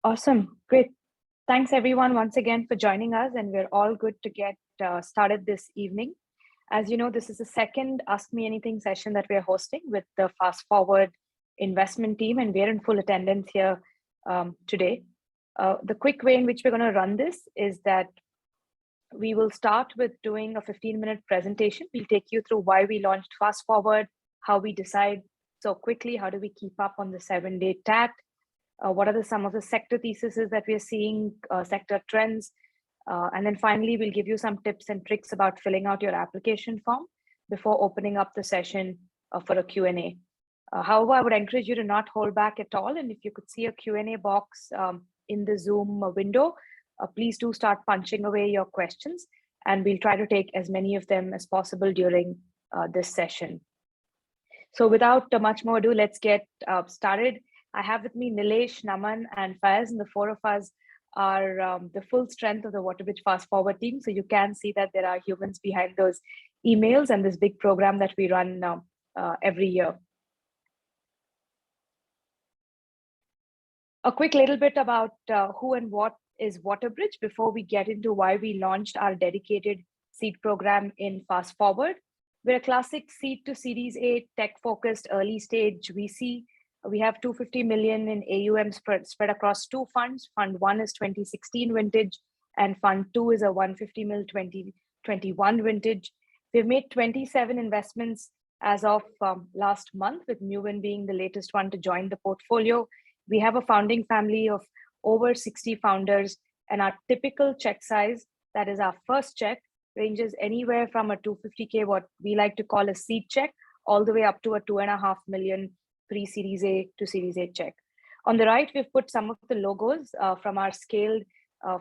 Awesome. Great. Thanks everyone once again for joining us, and we're all good to get started this evening. As you know, this is the second Ask Me Anything session that we're hosting with the FastForward investment team, and we're in full attendance here today. The quick way in which we're going to run this is that we will start with doing a 15-minute presentation. We'll take you through why we launched FastForward, how we decide so quickly, how do we keep up on the 7-day TAT, what are some of the sector theses that we are seeing, sector trends, and then finally, we'll give you some tips and tricks about filling out your application form before opening up the session for a Q&A. However, I would encourage you to not hold back at all. And if you could see a Q&A box in the Zoom window, please do start punching away your questions, and we'll try to take as many of them as possible during this session. So without much more ado, let's get started. I have with me Nilesh, Naman, and Faiz, and the four of us are the full strength of the Waterbridge FastForward team. So you can see that there are humans behind those emails and this big program that we run every year. A quick little bit about who and what is Waterbridge before we get into why we launched our dedicated seed program in FastForward. We're a classic seed to Series A tech-focused early stage VC. We have 250 million in AUM spread across two funds. Fund 1 is 2016 vintage, and Fund 2 is a 150 mil 2021 vintage. We've made 27 investments as of last month, with Newin being the latest one to join the portfolio. We have a founding family of over 60 founders, and our typical check size, that is our first check, ranges anywhere from a 250K, what we like to call a seed check, all the way up to a 2.5 million pre-Series A to Series A check. On the right, we've put some of the logos from our scaled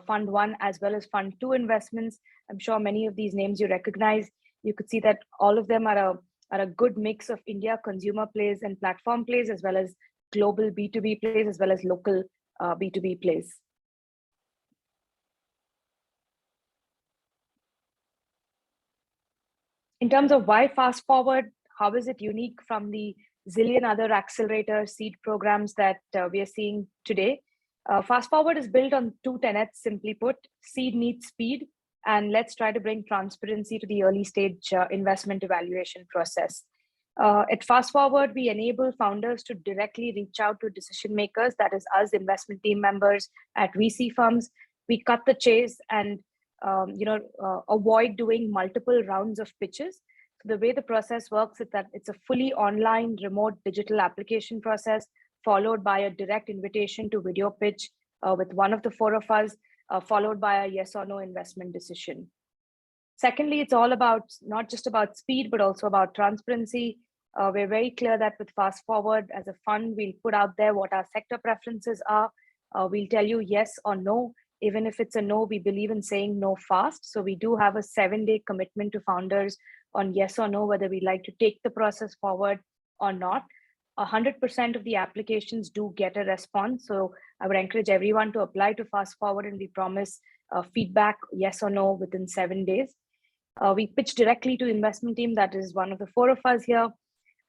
Fund 1 as well as Fund 2 investments. I'm sure many of these names you recognize. You could see that all of them are a good mix of India consumer plays and platform plays, as well as global B2B plays, as well as local B2B plays. In terms of why FastForward, how is it unique from the zillion other accelerator seed programs that we are seeing today? FastForward is built on two tenets, simply put: seed needs speed, and let's try to bring transparency to the early stage investment evaluation process. At FastForward, we enable founders to directly reach out to decision makers, that is us, investment team members at VC firms. We cut the chase and avoid doing multiple rounds of pitches. So the way the process works is that it's a fully online, remote digital application process, followed by a direct invitation to video pitch with one of the four of us, followed by a yes or no investment decision. Secondly, it's all about not just about speed, but also about transparency. We're very clear that with FastForward as a fund, we'll put out there what our sector preferences are. We'll tell you yes or no. Even if it's a no, we believe in saying no fast. So we do have a 7-day commitment to founders on yes or no, whether we'd like to take the process forward or not. 100% of the applications do get a response. So I would encourage everyone to apply to FastForward, and we promise feedback, yes or no, within 7 days. We pitch directly to investment team, that is one of the four of us here.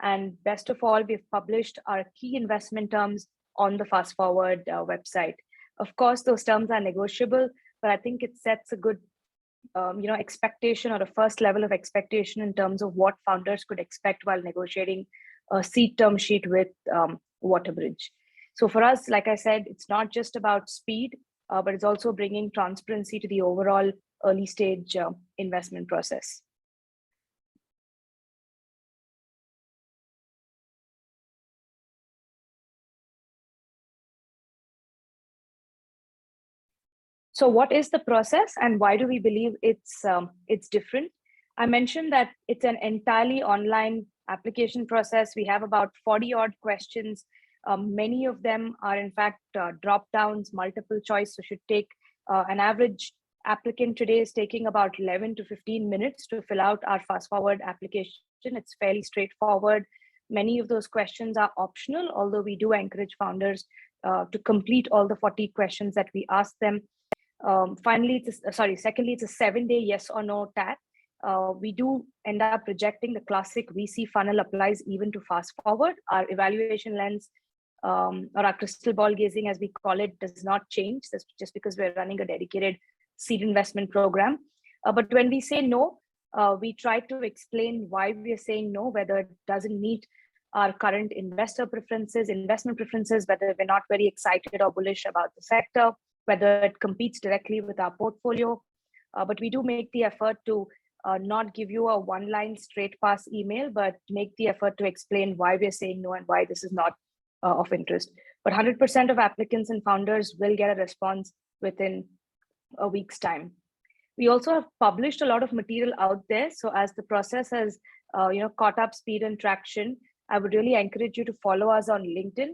And best of all, we've published our key investment terms on the FastForward website. Of course, those terms are negotiable, but I think it sets a good expectation, or a first level of expectation in terms of what founders could expect while negotiating a seed term sheet with Waterbridge. So for us, like I said, it's not just about speed, but it's also bringing transparency to the overall early stage investment process. So what is the process, and why do we believe it's different? I mentioned that it's an entirely online application process. We have about 40 odd questions. Many of them are in fact drop downs, multiple choice. So should take an average applicant today is taking about 11 to 15 minutes to fill out our FastForward application. It's fairly straightforward. Many of those questions are optional, although we do encourage founders to complete all the 40 questions that we ask them. Secondly, it's a 7-day yes or no TAT. We do end up rejecting the classic VC funnel applies even to FastForward. Our evaluation lens or our crystal ball gazing, as we call it, does not change. That's just because we're running a dedicated seed investment program. But when we say no, we try to explain why we are saying no, whether it doesn't meet our current investment preferences, whether we're not very excited or bullish about the sector, whether it competes directly with our portfolio. But we do make the effort to not give you a one-line straight pass email, but make the effort to explain why we're saying no and why this is not of interest. But 100% of applicants and founders will get a response within a week's time. We also have published a lot of material out there. So as the process has caught up speed and traction, I would really encourage you to follow us on LinkedIn.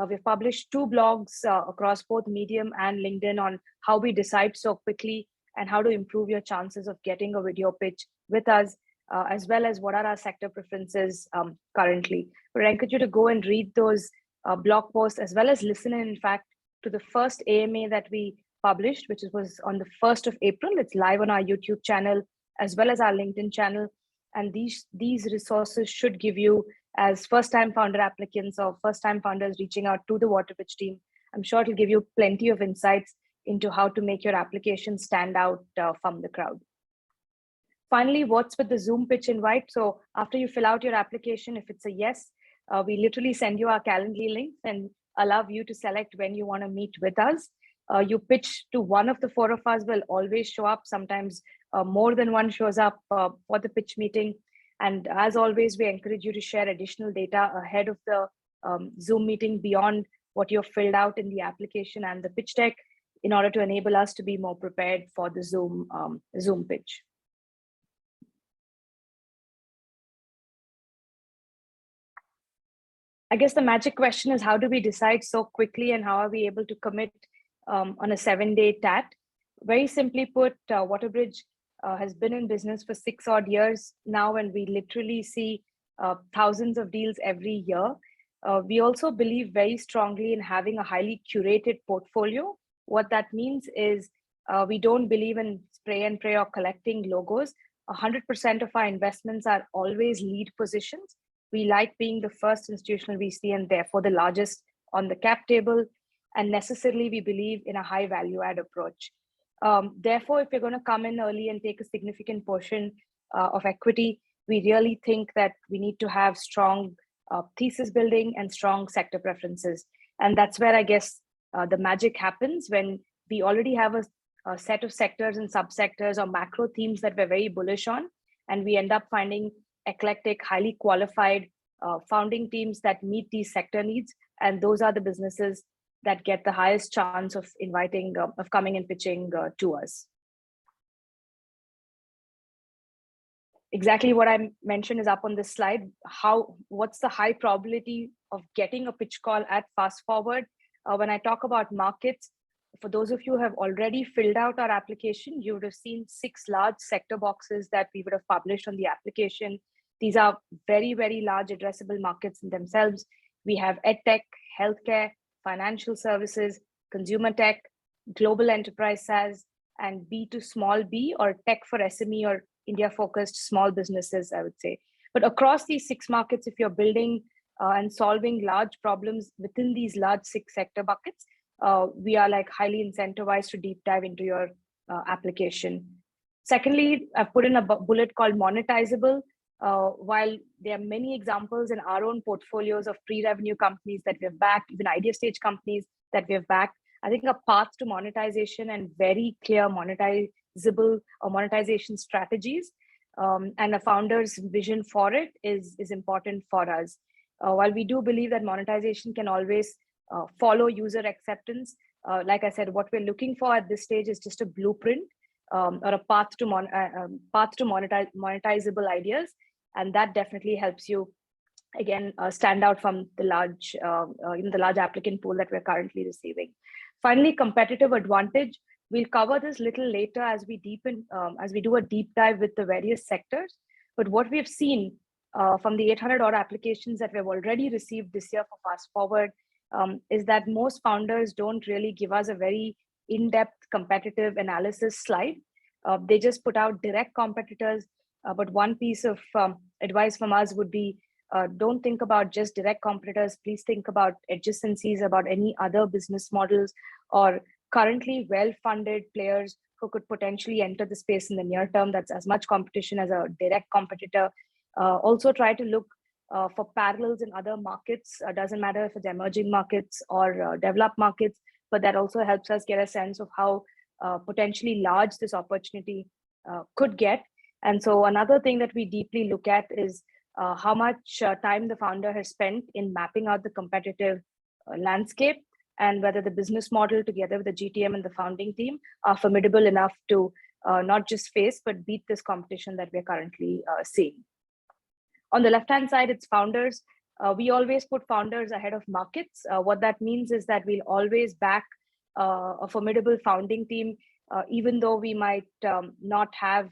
We've published 2 blogs across both Medium and LinkedIn on how we decide so quickly and how to improve your chances of getting a video pitch with us, as well as what are our sector preferences currently. But I encourage you to go and read those blog posts, as well as listen in fact, to the first AMA that we published, which was on the 1st of April. It's live on our YouTube channel, as well as our LinkedIn channel. And these resources should give you, as first-time founder applicants or first-time founders reaching out to the Water Pitch team, I'm sure it'll give you plenty of insights into how to make your application stand out from the crowd. Finally, what's with the Zoom pitch invite? So after you fill out your application, if it's a yes, we literally send you our Calendly links and allow you to select when you want to meet with us. You pitch to one of the 4 of us will always show up. Sometimes more than one shows up for the pitch meeting. And as always, we encourage you to share additional data ahead of the Zoom meeting beyond what you've filled out in the application and the pitch deck, in order to enable us to be more prepared for the Zoom pitch. I guess the magic question is, how do we decide so quickly, and how are we able to commit on a 7-day TAT? Very simply put, WaterBridge has been in business for 6 odd years now, and we literally see thousands of deals every year. We also believe very strongly in having a highly curated portfolio. What that means is we don't believe in spray and pray or collecting logos. 100% of our investments are always lead positions. We like being the first institutional VC and therefore the largest on the cap table. And necessarily, we believe in a high value add approach. Therefore, if you're going to come in early and take a significant portion of equity, we really think that we need to have strong thesis building and strong sector preferences. And that's where I guess the magic happens, when we already have a set of sectors and subsectors or macro themes that we're very bullish on, and we end up finding eclectic, highly qualified founding teams that meet these sector needs. And those are the businesses that get the highest chance of coming and pitching to us. Exactly what I mentioned is up on this slide. What's the high probability of getting a pitch call at FastForward? When I talk about markets, for those of you who have already filled out our application, you would have seen 6 large sector boxes that we would have published on the application. These are very, very large addressable markets in themselves. We have EdTech, healthcare, financial services, consumer tech, global enterprise SaaS, and B to small b, or tech for SME or India-focused small businesses, I would say. But across these 6 markets, if you're building and solving large problems within these large 6 sector buckets, we are like highly incentivized to deep dive into your application. Secondly, I've put in a bullet called monetizable. While there are many examples in our own portfolios of pre-revenue companies that we've backed, even idea stage companies that we've backed, I think a path to monetization and very clear monetizable or monetization strategies and a founder's vision for it is important for us. While we do believe that monetization can always follow user acceptance, like I said, what we're looking for at this stage is just a blueprint or a path to monetizable ideas. And that definitely helps you, again, stand out from the large applicant pool that we're currently receiving. Finally, competitive advantage. We'll cover this a little later as we do a deep dive with the various sectors. But what we have seen from the 800 odd applications that we've already received this year for FastForward is that most founders don't really give us a very in-depth competitive analysis slide. They just put out direct competitors. But one piece of advice from us would be don't think about just direct competitors. Please think about adjacencies, about any other business models or currently well-funded players who could potentially enter the space in the near term. That's as much competition as a direct competitor. Also try to look for parallels in other markets. Doesn't matter if it's emerging markets or developed markets, but that also helps us get a sense of how potentially large this opportunity could get. And so another thing that we deeply look at is how much time the founder has spent in mapping out the competitive landscape, and whether the business model together with the GTM and the founding team are formidable enough to not just face, but beat this competition that we're currently seeing. On the left-hand side, it's founders. We always put founders ahead of markets. What that means is that we'll always back a formidable founding team, even though we might not have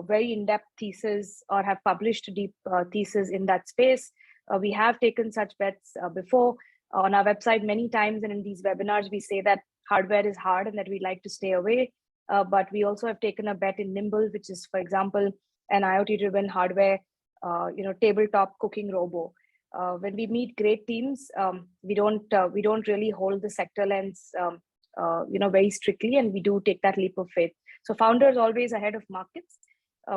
very in-depth thesis or have published a deep thesis in that space. We have taken such bets before on our website many times, and in these webinars, we say that hardware is hard and that we like to stay away. But we also have taken a bet in Nimble, which is, for example, an IoT-driven hardware, tabletop cooking robo. When we meet great teams, we don't really hold the sector lens, very strictly, and we do take that leap of faith. So founders always ahead of markets.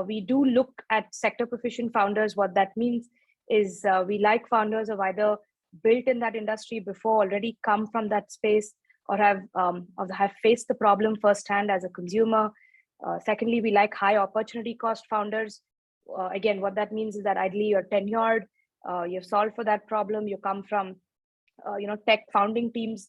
We do look at sector proficient founders. What that means is we like founders who have either built in that industry before, already come from that space, or have faced the problem firsthand as a consumer. Secondly, we like high opportunity cost founders. Again, what that means is that ideally you're tenured, you've solved for that problem, you come from tech founding teams.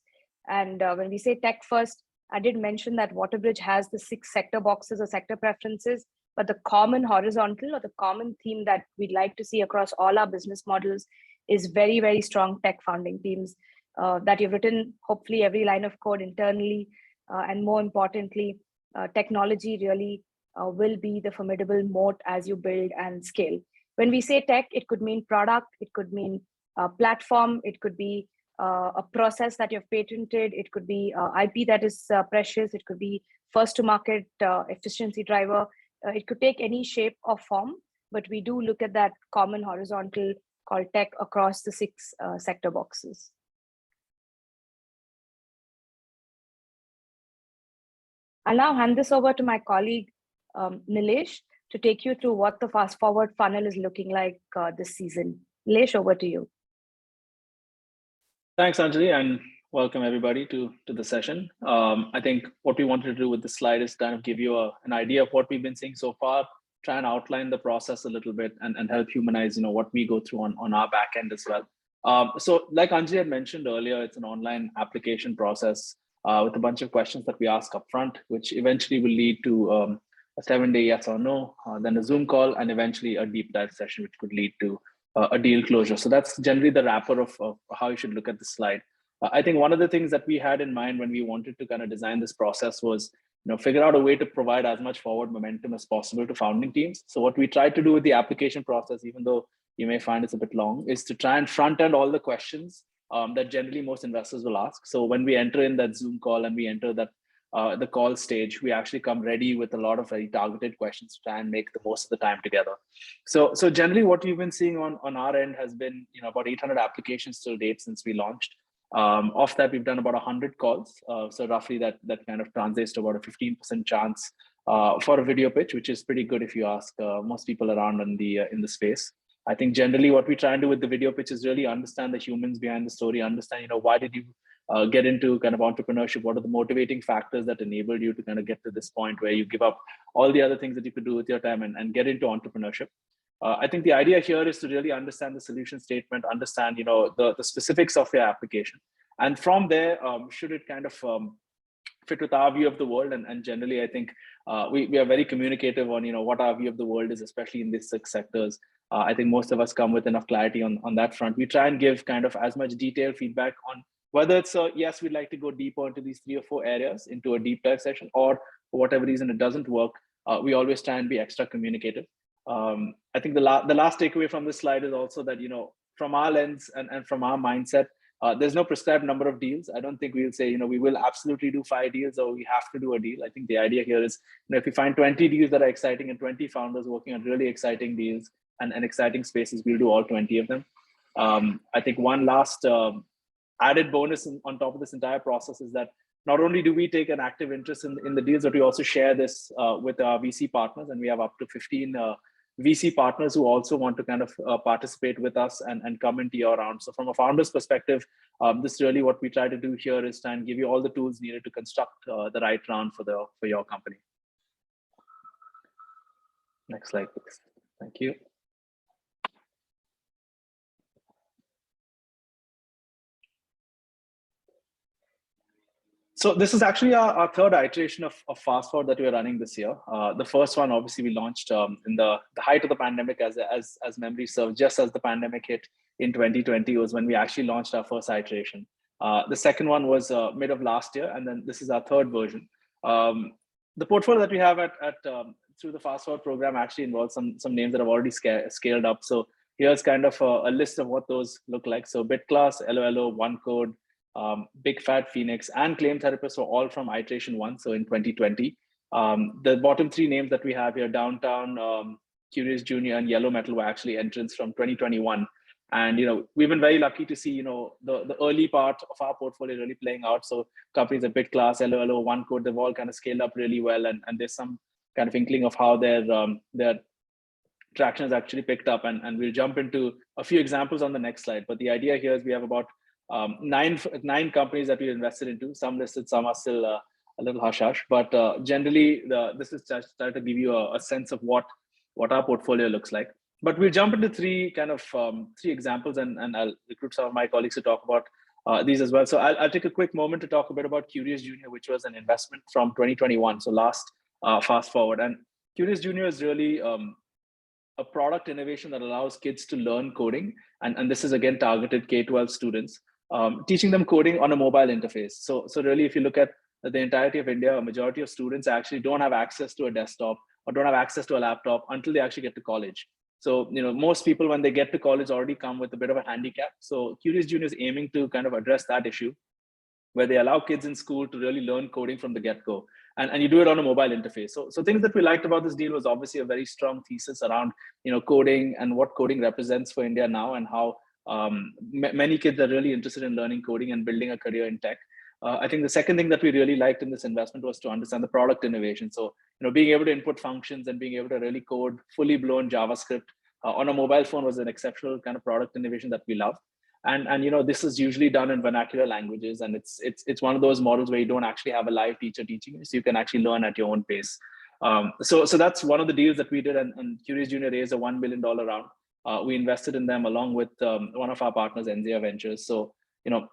And when we say tech first, I did mention that WaterBridge has the 6 sector boxes or sector preferences, but the common horizontal or the common theme that we'd like to see across all our business models is very, very strong tech founding teams that you've written hopefully every line of code internally. And more importantly, technology really will be the formidable moat as you build and scale. When we say tech, it could mean product, it could mean platform, it could be a process that you've patented, it could be IP that is precious, it could be first to market efficiency driver. It could take any shape or form, but we do look at that common horizontal called tech across the 6 sector boxes. I'll now hand this over to my colleague, Nilesh, to take you through what the FastForward funnel is looking like this season. Nilesh, over to you. Thanks, Anjali, and welcome everybody to the session. I think what we wanted to do with this slide is kind of give you an idea of what we've been seeing so far, try and outline the process a little bit and help humanize, what we go through on our back end as well. So like Anjali had mentioned earlier, it's an online application process with a bunch of questions that we ask up front, which eventually will lead to a 7-day yes or no, then a Zoom call, and eventually a deep dive session, which could lead to a deal closure. So that's generally the wrapper of how you should look at the slide. I think one of the things that we had in mind when we wanted to kind of design this process was, figure out a way to provide as much forward momentum as possible to founding teams. So what we tried to do with the application process, even though you may find it's a bit long, is to try and front end all the questions that generally most investors will ask. So when we enter in that Zoom call and we enter that the call stage, we actually come ready with a lot of very targeted questions to try and make the most of the time together. So generally what we've been seeing on our end has been, about 800 applications till date since we launched. Of that, we've done about 100 calls. So roughly that kind of translates to about a 15% chance for a video pitch, which is pretty good if you ask most people around in the space. I think generally what we try and do with the video pitch is really understand the humans behind the story, understand, why did you get into kind of entrepreneurship? What are the motivating factors that enabled you to kind of get to this point where you give up all the other things that you could do with your time and get into entrepreneurship? I think the idea here is to really understand the solution statement, understand, the specifics of your application. And from there, should it kind of fit with our view of the world? And generally, I think we are very communicative on, what our view of the world is, especially in these 6 sectors. I think most of us come with enough clarity on that front. We try and give kind of as much detailed feedback on whether it's yes, we'd like to go deeper into these 3 or 4 areas into a deep dive session, or for whatever reason it doesn't work, we always try and be extra communicative. I think the last takeaway from this slide is also that, from our lens and from our mindset, there's no prescribed number of deals. I don't think we'll say, we will absolutely do 5 deals or we have to do a deal. I think the idea here is, if you find 20 deals that are exciting and 20 founders working on really exciting deals, and exciting spaces. We'll do all 20 of them. I think one last added bonus on top of this entire process is that not only do we take an active interest in the deals, but we also share this with our VC partners, and we have up to 15 VC partners who also want to kind of participate with us and come into your round. So from a founder's perspective, this is really what we try to do here is try and give you all the tools needed to construct the right round for your company. Next slide, please. Thank you. So this is actually our third iteration of FastForward that we're running this year. The first one, obviously, we launched in the height of the pandemic, as memory serves, just as the pandemic hit in 2020 was when we actually launched our first iteration. The second one was mid of last year, and then this is our third version. The portfolio that we have through the FastForward program actually involves some names that have already scaled up. So here's kind of a list of what those look like. So BitClass, LOLO, OneCode, Big Fat Phoenix, and Claim Therapists were all from iteration 1, so in 2020. The bottom 3 names that we have here, Downtown, Curious Junior, and Yellow Metal, were actually entrants from 2021. And we've been very lucky to see the early part of our portfolio really playing out. So companies like BitClass, LOLO, OneCode, they've all kind of scaled up really well, and there's some kind of inkling of how their traction has actually picked up, and we'll jump into a few examples on the next slide. But the idea here is we have about 9 companies that we invested into. Some listed, some are still a little hush-hush, but generally this is just trying to give you a sense of what our portfolio looks like. But we'll jump into 3 examples, and I'll recruit some of my colleagues to talk about these as well. So I'll take a quick moment to talk a bit about Curious Junior, which was an investment from 2021, so last fast forward. And Curious Junior is really a product innovation that allows kids to learn coding, and this is again targeted K-12 students, teaching them coding on a mobile interface. So really, if you look at the entirety of India, a majority of students actually don't have access to a desktop or don't have access to a laptop until they actually get to college. So most people, when they get to college, already come with a bit of a handicap. So Curious Junior is aiming to kind of address that issue, where they allow kids in school to really learn coding from the get-go, and you do it on a mobile interface. So things that we liked about this deal was obviously a very strong thesis around coding and what coding represents for India now, and how many kids are really interested in learning coding and building a career in tech. I think the second thing that we really liked in this investment was to understand the product innovation. So being able to input functions and being able to really code fully blown JavaScript on a mobile phone was an exceptional kind of product innovation that we love. And this is usually done in vernacular languages, and it's one of those models where you don't actually have a live teacher teaching you, so you can actually learn at your own pace. So that's one of the deals that we did, and Curious Junior raised a $1 million round. We invested in them along with one of our partners, Enzia Ventures. So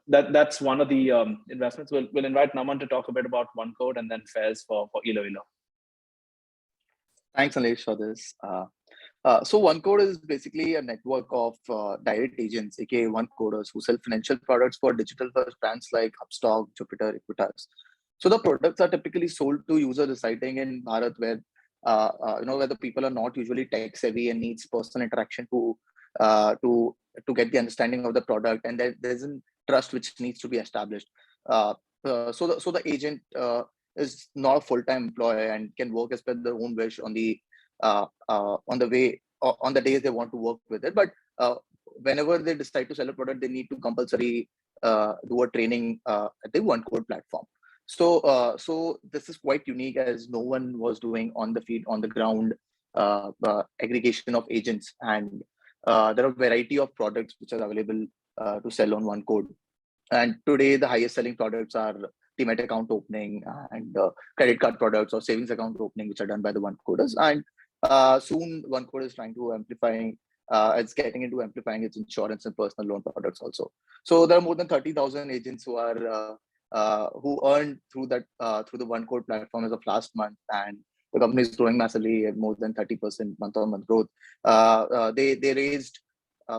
that's one of the investments. We'll invite Naman to talk a bit about OneCode, and then Faiz for Elo. Thanks, Anish, for this. So OneCode is basically a network of direct agents, aka OneCoders, who sell financial products for digital-first brands like Upstock, Jupiter, Equitas. So the products are typically sold to users residing in Bharat, where where the people are not usually tech savvy and needs personal interaction to get the understanding of the product, and there isn't trust which needs to be established. So the agent is not a full-time employee and can work as per their own wish on the days they want to work with it. But whenever they decide to sell a product, they need to compulsory do a training at the OneCode platform. So this is quite unique, as no one was doing on the ground aggregation of agents, and there are a variety of products which are available to sell on OneCode. And today, the highest selling products are Demat account opening and credit card products or savings account opening, which are done by the OneCoders. And soon, OneCode is trying to it's getting into amplifying its insurance and personal loan products also. So there are more than 30,000 agents who are who earned through the OneCode platform as of last month, and the company is growing massively at more than 30% month-on-month growth. They raised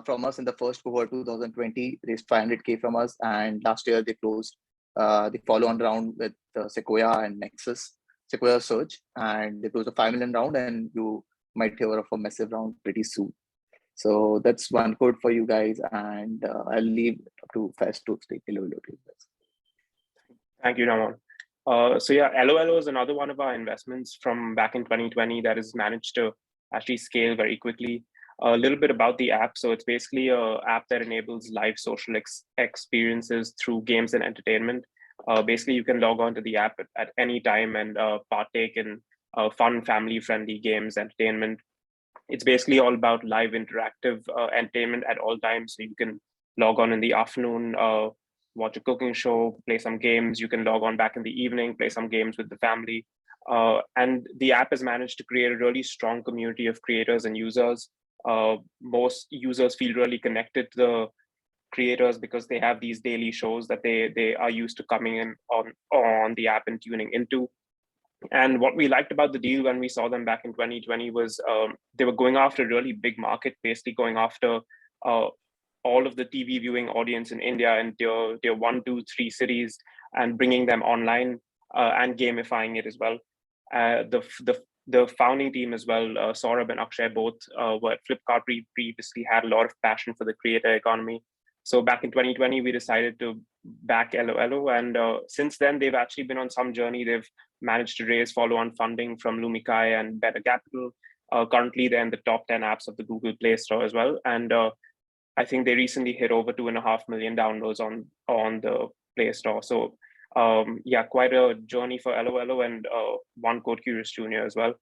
from us in the first cohort 2020, raised 500K from us, and last year they closed the follow-on round with Sequoia and Sequoia Search, and they closed a $5 million round, and you might hear of a massive round pretty soon. So that's OneCode for you guys, and I'll leave it up to Fast to take a little bit. Thank you, Naman. So yeah, LOLO is another one of our investments from back in 2020 that has managed to actually scale very quickly. A little bit about the app. So it's basically an app that enables live social experiences through games and entertainment. Basically, you can log on to the app at any time and partake in fun, family-friendly games, entertainment. It's basically all about live interactive entertainment at all times. So you can log on in the afternoon, watch a cooking show, play some games. You can log on back in the evening, play some games with the family. And the app has managed to create a really strong community of creators and users. Most users feel really connected to the creators because they have these daily shows that they are used to coming in on the app and tuning into. And what we liked about the deal when we saw them back in 2020 was they were going after a really big market, basically going after all of the TV viewing audience in India and tier 1, 2, 3 cities, and bringing them online and gamifying it as well. The founding team as well, Saurabh and Akshay, both were at Flipkart previously, had a lot of passion for the creator economy. So back in 2020, we decided to back LOLO. And since then, they've actually been on some journey. They've managed to raise follow-on funding from Lumikai and Better Capital. Currently, they're in the top 10 apps of the Google Play Store as well. And I think they recently hit over 2.5 million downloads on the Play Store. So yeah, quite a journey for LOLO and one Code Curious Jr. as well.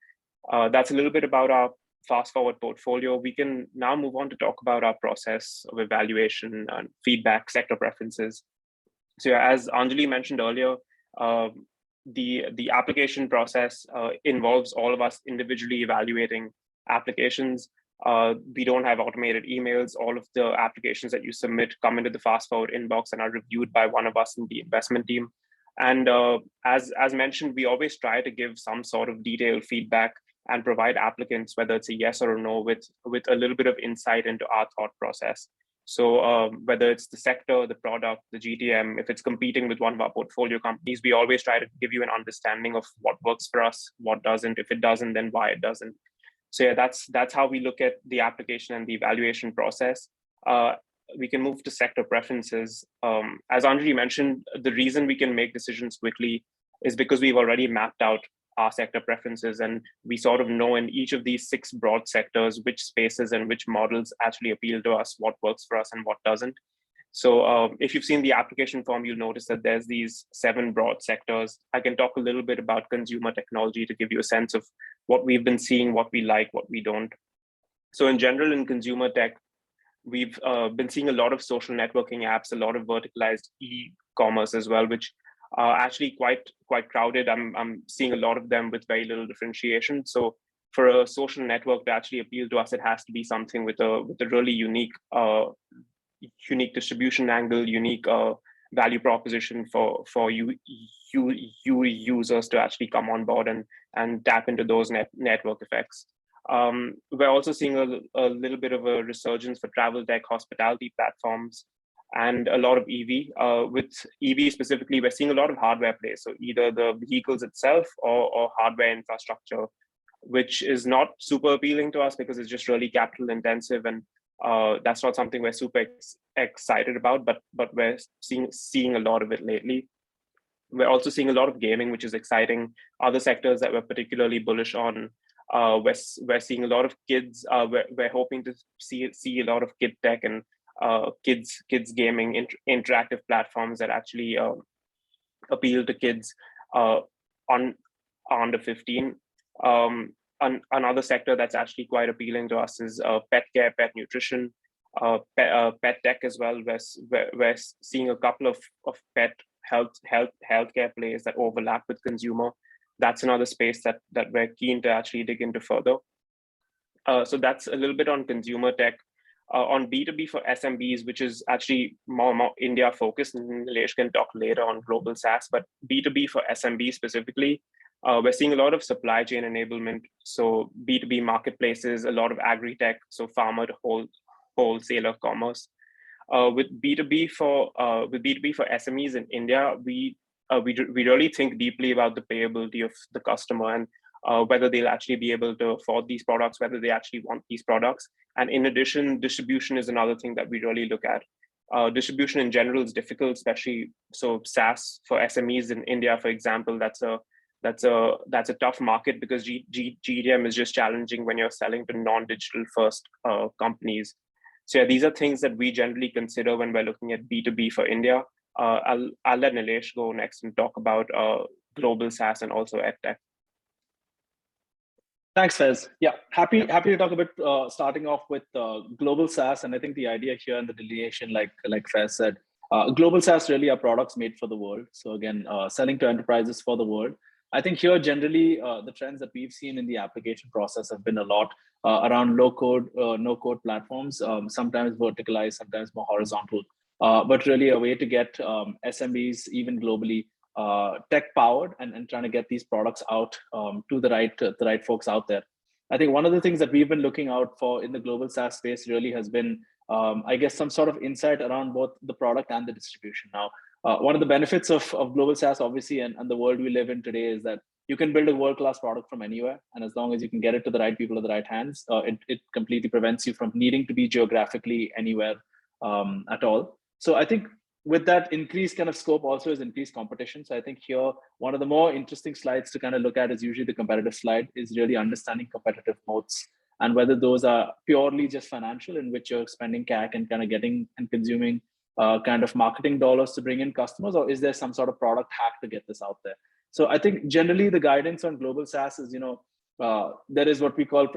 That's a little bit about our FastForward portfolio. We can now move on to talk about our process of evaluation and feedback, sector preferences. So yeah, as Anjali mentioned earlier, the application process involves all of us individually evaluating applications. We don't have automated emails. All of the applications that you submit come into the FastForward inbox and are reviewed by one of us in the investment team. And as mentioned, we always try to give some sort of detailed feedback and provide applicants, whether it's a yes or a no, with a little bit of insight into our thought process. So whether it's the sector, the product, the GTM, if it's competing with one of our portfolio companies, we always try to give you an understanding of what works for us, what doesn't. If it doesn't, then why it doesn't. So yeah, that's how we look at the application and the evaluation process. We can move to sector preferences. As Anjali mentioned, the reason we can make decisions quickly is because we've already mapped out our sector preferences, and we sort of know in each of these 6 broad sectors which spaces and which models actually appeal to us, what works for us and what doesn't. So if you've seen the application form, you'll notice that there's these 7 broad sectors. I can talk a little bit about consumer technology to give you a sense of what we've been seeing, what we like, what we don't. So in general, in consumer tech, we've been seeing a lot of social networking apps, a lot of verticalized e-commerce as well, which are actually quite crowded. I'm seeing a lot of them with very little differentiation. So for a social network to actually appeal to us, it has to be something with a really unique distribution angle, unique value proposition for you users to actually come on board and tap into those network effects. We're also seeing a little bit of a resurgence for travel tech, hospitality platforms, and a lot of EV. With EV specifically, we're seeing a lot of hardware play. So either the vehicles itself or hardware infrastructure, which is not super appealing to us because it's just really capital intensive, and that's not something we're super excited about, but we're seeing a lot of it lately. We're also seeing a lot of gaming, which is exciting. Other sectors that we're particularly bullish on, we're seeing a lot of kids. We're hoping to see a lot of kid tech and kids gaming, interactive platforms that actually appeal to kids under 15. Another sector that's actually quite appealing to us is pet care, pet nutrition, pet tech as well. We're seeing a couple of pet healthcare plays that overlap with consumer. That's another space that we're keen to actually dig into further. So that's a little bit on consumer tech. On B2B for SMBs, which is actually more India focused, and Nilesh can talk later on global SaaS, but B2B for SMB specifically, we're seeing a lot of supply chain enablement. So B2B marketplaces, a lot of agri-tech, so farmer to wholesaler commerce. With B2B for SMEs in India, we really think deeply about the payability of the customer and whether they'll actually be able to afford these products, whether they actually want these products. And in addition, distribution is another thing that we really look at. Distribution in general is difficult, especially so SaaS for SMEs in India, for example, that's a that's a tough market because GTM is just challenging when you're selling to non-digital first companies. So yeah, these are things that we generally consider when we're looking at B2B for India. I'll let Nilesh go next and talk about global SaaS and also EdTech. Thanks, Fez. Yeah, happy to talk about starting off with global SaaS, and I think the idea here and the delineation, like Fez said, global SaaS really are products made for the world. So again, selling to enterprises for the world. I think here generally the trends that we've seen in the application process have been a lot around low code, no code platforms, sometimes verticalized, sometimes more horizontal, but really a way to get SMBs even globally tech powered and trying to get these products out to the right folks out there. I think one of the things that we've been looking out for in the global SaaS space really has been, I guess, some sort of insight around both the product and the distribution. Now, one of the benefits of global SaaS, obviously, and the world we live in today is that you can build a world-class product from anywhere. And as long as you can get it to the right people at the right hands, it completely prevents you from needing to be geographically anywhere at all. So I think with that increased kind of scope also is increased competition. So I think here, one of the more interesting slides to kind of look at is usually the competitive slide, is really understanding competitive moats and whether those are purely just financial, in which you're spending CAC and kind of getting and consuming kind of marketing dollars to bring in customers, or is there some sort of product hack to get this out there? So I think generally the guidance on global SaaS is, there is what we call,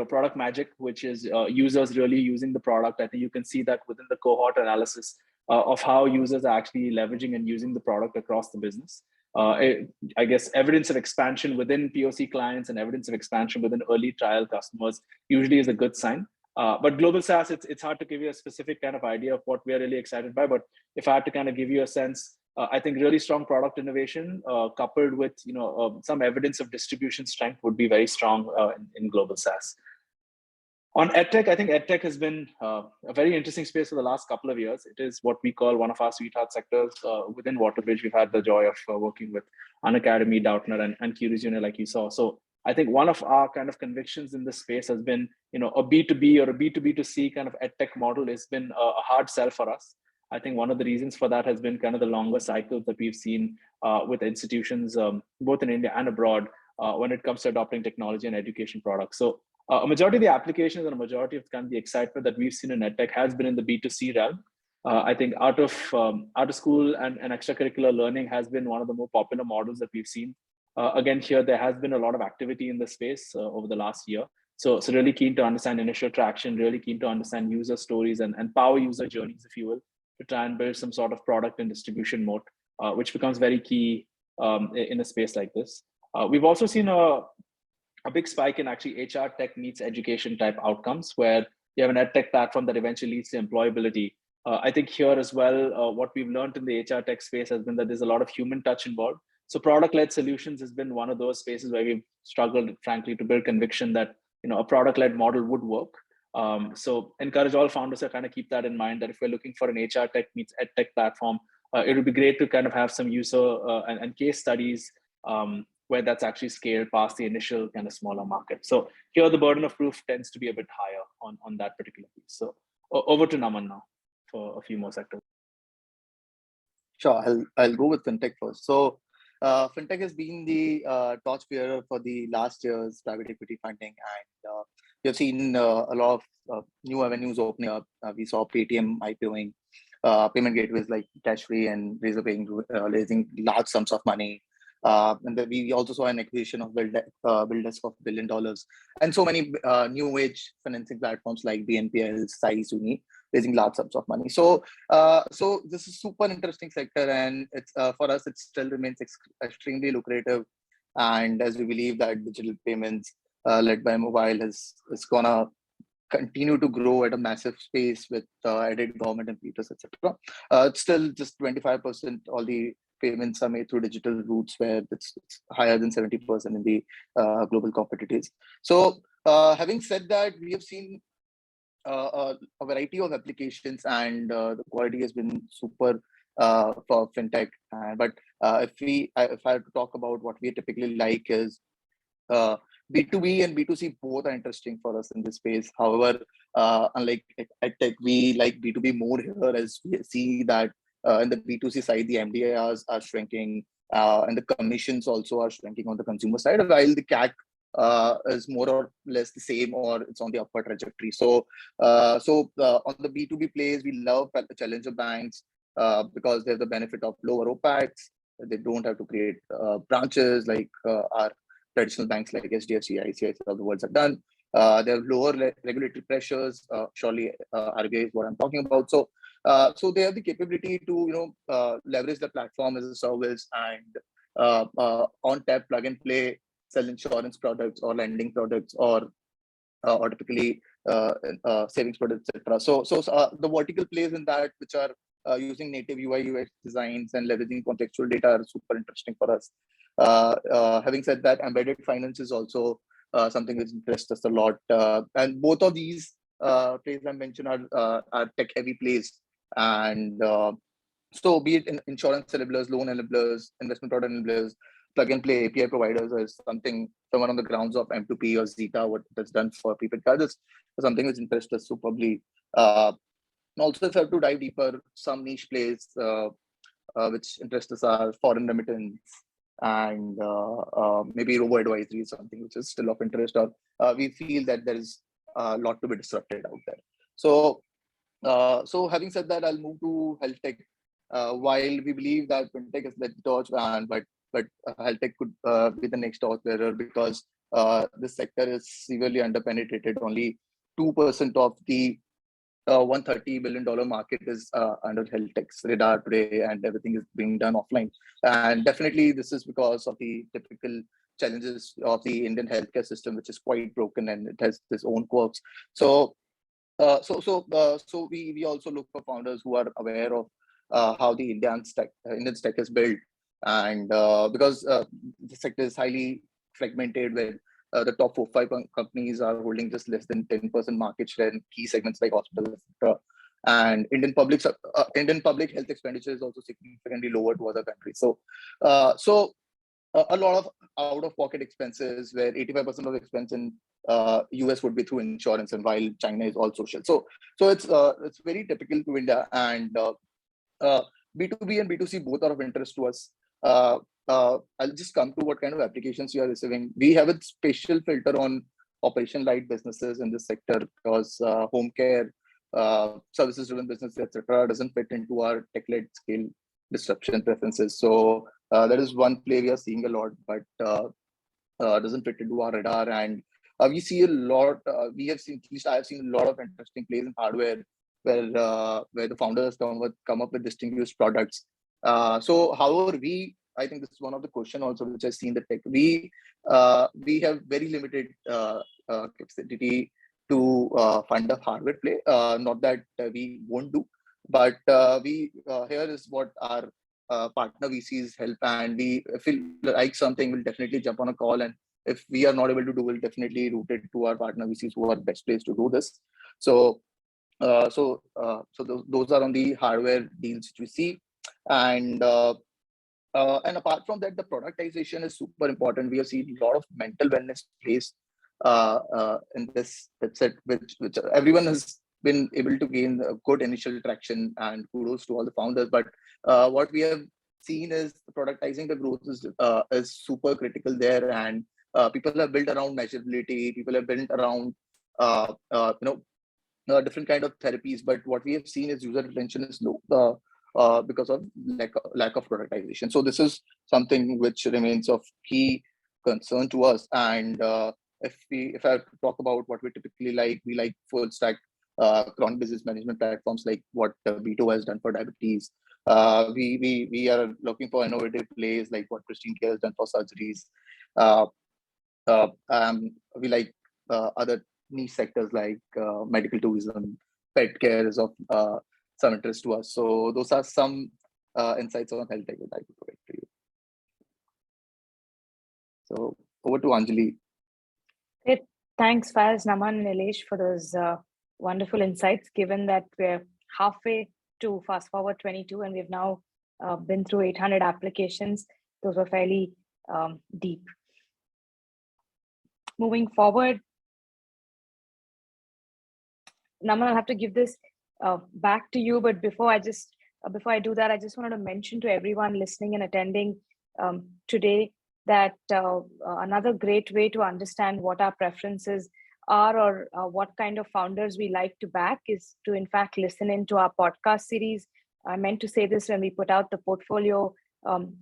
product magic, which is users really using the product. I think you can see that within the cohort analysis of how users are actually leveraging and using the product across the business. I guess evidence of expansion within POC clients and evidence of expansion within early trial customers usually is a good sign. But global SaaS, it's hard to give you a specific kind of idea of what we're really excited by. But if I had to kind of give you a sense, I think really strong product innovation coupled with some evidence of distribution strength would be very strong in global SaaS. On EdTech, I think EdTech has been a very interesting space for the last couple of years. It is what we call one of our sweetheart sectors. Within Waterbridge, we've had the joy of working with Unacademy, Doubtnut, and Curious Junior, like you saw. So I think one of our kind of convictions in this space has been, a B2B or a B2B2C kind of EdTech model has been a hard sell for us. I think one of the reasons for that has been kind of the longer cycles that we've seen with institutions, both in India and abroad, when it comes to adopting technology and education products. So a majority of the applications and a majority of kind of the excitement that we've seen in EdTech has been in the B2C realm. I think out of school and extracurricular learning has been one of the more popular models that we've seen. Again, here, there has been a lot of activity in the space over the last year. So really keen to understand initial traction, really keen to understand user stories and power user journeys, if you will, to try and build some sort of product and distribution moat, which becomes very key in a space like this. We've also seen a big spike in actually HR tech meets education type outcomes, where you have an EdTech platform that eventually leads to employability. I think here as well, what we've learned in the HR tech space has been that there's a lot of human touch involved. So product-led solutions has been one of those spaces where we've struggled, frankly, to build conviction that a product-led model would work. So encourage all founders to kind of keep that in mind, that if we're looking for an HR tech meets EdTech platform, it would be great to kind of have some user and case studies where that's actually scaled past the initial kind of smaller market. So here the burden of proof tends to be a bit higher on that particular piece. So over to Naman now for a few more sectors. Sure, I'll go with Fintech first. So Fintech has been the torchbearer for the last year's private equity funding, and we have seen a lot of new avenues opening up. We saw Paytm IPOing, payment gateways like Cashfree and Razorpay raising large sums of money. And then we also saw an acquisition of BillDesk of $1 billion, and so many new age financing platforms like BNPL, Size, Uni, raising large sums of money. So this is super interesting sector, and it's for us, it still remains extremely lucrative. And as we believe that digital payments led by mobile is gonna continue to grow at a massive pace with added government impetus, etc. It's still just 25% all the payments are made through digital routes, where it's higher than 70% in the global competitors. So having said that, we have seen a variety of applications, and the quality has been super for Fintech. But if I have to talk about what we typically like is B2B and B2C both are interesting for us in this space. However, unlike EdTech, we like B2B more here, as we see that in the B2C side, the MDRs are shrinking. and the commissions also are shrinking on the consumer side, while the CAC is more or less the same, or it's on the upward trajectory. So on the B2B plays, we love challenger banks because they have the benefit of lower OPEX. They don't have to create branches like our traditional banks like HDFC, ICICI of the world have done. They have lower regulatory pressures. Surely RBI is what I'm talking about. So they have the capability to leverage the platform as a service and on tap plug and play, sell insurance products or lending products or typically savings products, etc. So the vertical plays in that, which are using native UI UX designs and leveraging contextual data, are super interesting for us. Having said that, embedded finance is also something which interests us a lot. And both of these plays I mentioned are tech heavy plays. And so be it in insurance enablers, loan enablers, investment product enablers, plug and play API providers is someone on the grounds of M2P or Zeta, what that's done for prepaid cards is something which interests us superbly. Also, if I have to dive deeper, some niche plays which interest us are foreign remittance and maybe robo advisory is something which is still of interest, or we feel that there is a lot to be disrupted out there. So having said that, I'll move to health tech. While we believe that fintech is the torch, but health tech could be the next torch bearer, because this sector is severely underpenetrated. Only 2% of the $130 billion market is under health tech's radar today, and everything is being done offline. And definitely, this is because of the typical challenges of the Indian healthcare system, which is quite broken and it has its own quirks. So we also look for founders who are aware of how the Indian stack is built, and because the sector is highly fragmented, where the top 4-5 companies are holding just less than 10% market share in key segments like hospitals, etc. And Indian public health expenditure is also significantly lower to other countries. So a lot of out-of-pocket expenses, where 85% of expense in US would be through insurance, and while China is all social. So it's very typical to India, and B2B and B2C both are of interest to us. I'll just come to what kind of applications we are receiving. We have a special filter on operation light businesses in this sector, because home care, services driven businesses, etc., doesn't fit into our tech-led scale disruption preferences. So that is one play we are seeing a lot, but doesn't fit into our radar. And we see a lot. We have seen, at least I have seen a lot of interesting plays in hardware, where the founders come up with distinguished products. So, however, I think this is one of the question also which I see in the tech. We have very limited capacity to fund a hardware play. Not that we won't do, but here is what our partner VCs help, and we feel like something, will definitely jump on a call, and if we are not able to do, we'll definitely route it to our partner VCs who are best placed to do this. So those are on the hardware deals which we see, and apart from that, the productization is super important. We have seen a lot of mental wellness plays in this set, which everyone has been able to gain a good initial traction, and kudos to all the founders. But what we have seen is productizing the growth is super critical there, and people have built around measurability. People have built around different kind of therapies. But what we have seen is user retention is low because of lack of productization. So this is something which remains of key concern to us. And if I talk about what we typically like, we like full stack chronic disease management platforms like what B2 has done for diabetes. We are looking for innovative plays like what Christine Care has done for surgeries. We like other niche sectors like medical tourism, pet care is of some interest to us. So those are some insights on health tech that I could provide to you. So over to Anjali. Great. Thanks, Faz, Naman, and Nilesh for those wonderful insights, given that we're halfway to FastForward 22 and we've now been through 800 applications. Those were fairly deep. Moving forward, Naman, I'll have to give this back to you, but before I do that, I just wanted to mention to everyone listening and attending today that another great way to understand what our preferences are or what kind of founders we like to back is to in fact listen into our podcast series. I meant to say this when we put out the portfolio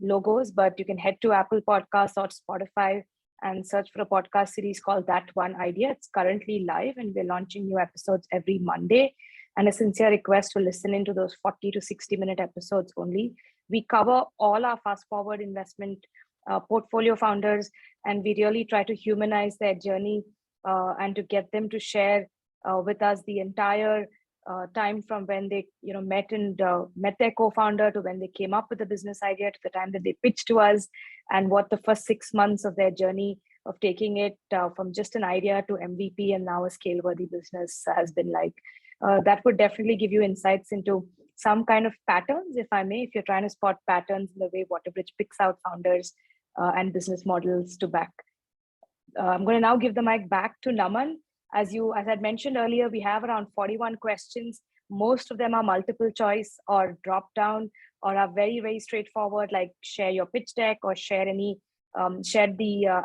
logos, but you can head to Apple Podcasts or Spotify and search for a podcast series called That One Idea. It's currently live and we're launching new episodes every Monday. And a sincere request to listen into those 40 to 60-minute episodes only. We cover all our fast-forward investment portfolio founders, and we really try to humanize their journey and to get them to share with us the entire time from when they met their co-founder to when they came up with the business idea to the time that they pitched to us, and what the first 6 months of their journey of taking it from just an idea to MVP and now a scale-worthy business has been like. That would definitely give you insights into some kind of patterns, if I may, if you're trying to spot patterns in the way WaterBridge picks out founders and business models to back. I'm going to now give the mic back to Naman. As I'd mentioned earlier, we have around 41 questions. Most of them are multiple choice or drop down or are very, very straightforward, like share your pitch deck or share the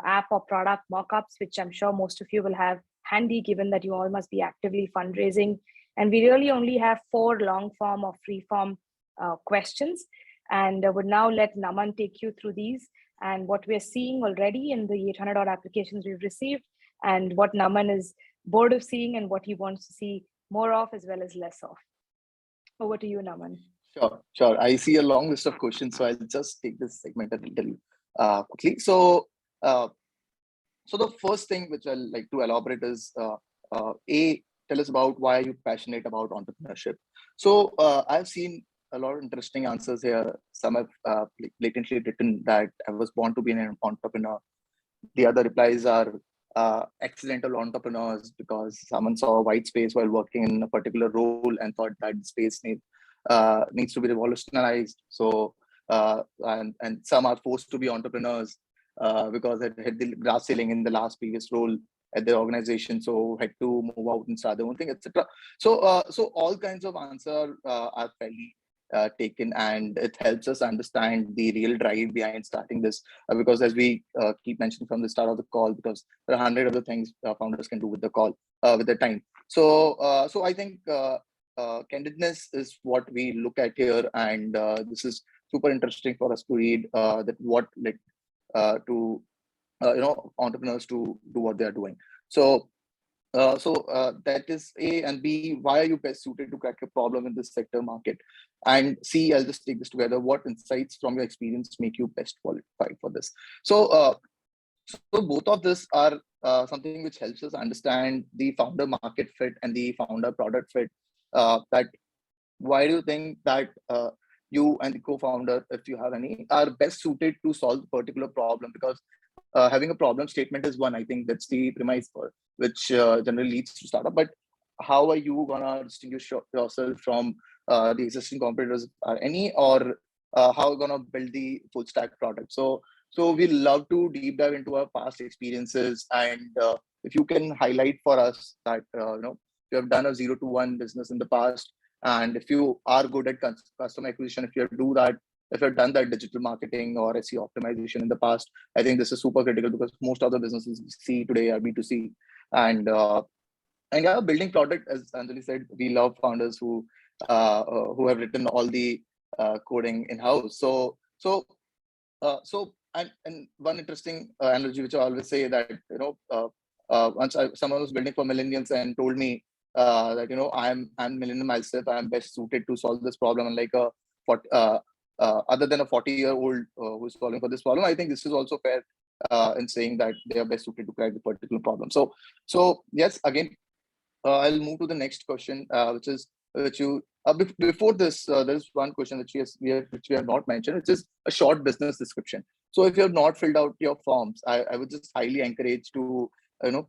app or product mockups, which I'm sure most of you will have handy, given that you all must be actively fundraising. And we really only have 4 long form or free form questions. And I would now let Naman take you through these and what we're seeing already in the 800 odd applications we've received, and what Naman is bored of seeing and what he wants to see more of as well as less of. Over to you, Naman. Sure. I see a long list of questions, so I'll just take this segment a little quickly. So the first thing which I'll like to elaborate is tell us about why are you passionate about entrepreneurship. So I've seen a lot of interesting answers here. Some have blatantly written that I was born to be an entrepreneur. The other replies are accidental entrepreneurs because someone saw a white space while working in a particular role and thought that space needs to be revolutionized. So and some are forced to be entrepreneurs because they hit the glass ceiling in the previous role at their organization, so had to move out and start their own thing, etc. So all kinds of answers are fairly taken, and it helps us understand the real drive behind starting this, because as we keep mentioning from the start of the call, because there are 100 other things founders can do with the call with their time. So I think candidness is what we look at here, and this is super interesting for us to read that what entrepreneurs to do what they are doing. So that is A, and B, why are you best suited to crack a problem in this sector market? And C, I'll just take this together. What insights from your experience make you best qualified for this? So both of this are something which helps us understand the founder market fit and the founder product fit. That why do you think that you and the co-founder, if you have any, are best suited to solve a particular problem? Because having a problem statement is one, I think that's the premise for which generally leads to startup. But how are you gonna distinguish yourself from the existing competitors, are any, or how are you gonna build the full stack product? So we love to deep dive into our past experiences, and if you can highlight for us that you have done a 0 to 1 business in the past, and if you are good at customer acquisition, if you have done that digital marketing or SEO optimization in the past, I think this is super critical, because most other businesses we see today are B2C. And yeah, building product, as Anjali said, we love founders who have written all the coding in-house. So one interesting analogy which I always say, that once someone was building for millennials and told me that I'm millennial myself, I'm best suited to solve this problem, and like other than a 40-year-old who's solving for this problem, I think this is also fair in saying that they are best suited to crack the particular problem. So yes, again, I'll move to the next question, before this, there's one question which we have not mentioned, which is a short business description. So if you have not filled out your forms, I would just highly encourage to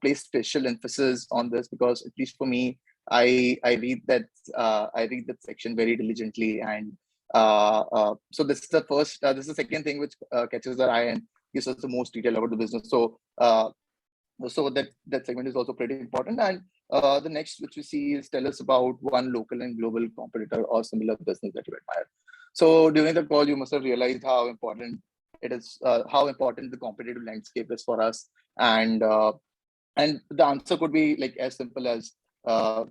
place special emphasis on this, because at least for me, I read that section very diligently, and so this is the first. This is the second thing which catches our eye and gives us the most detail about the business. So that segment is also pretty important. And the next which we see is, tell us about one local and global competitor or similar business that you admire. So during the call, you must have realized how important it is how important the competitive landscape is for us. And the answer could be like as simple as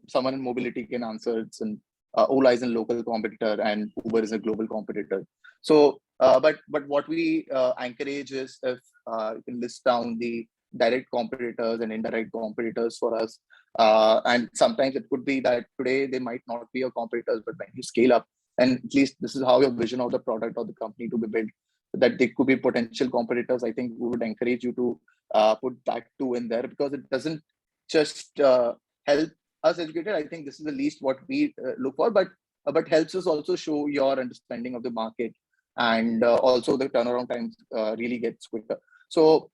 someone in mobility can answer. It's an Ola is a local competitor and Uber is a global competitor. So, but what we encourage is if you can list down the direct competitors and indirect competitors for us. And sometimes it could be that today they might not be your competitors, but when you scale up, and at least this is how your vision of the product or the company to be built, that they could be potential competitors. I think we would encourage you to put that too in there, because it doesn't just help us educated. I think this is the least what we look for, but helps us also show your understanding of the market, and also the turnaround times really gets quicker. So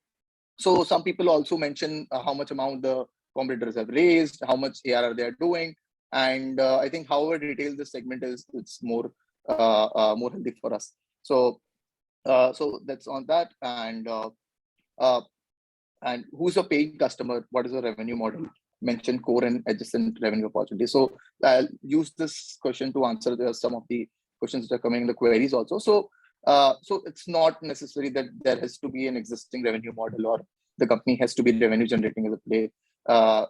some people also mention how much amount the competitors have raised, how much ARR they are doing, and I think however detailed this segment is, it's more healthy for us. So that's on that. And who's a paying customer? What is the revenue model? Mention core and adjacent revenue opportunities. So I'll use this question to answer some of the questions that are coming in the queries also. So it's not necessary that there has to be an existing revenue model or the company has to be revenue generating as a play.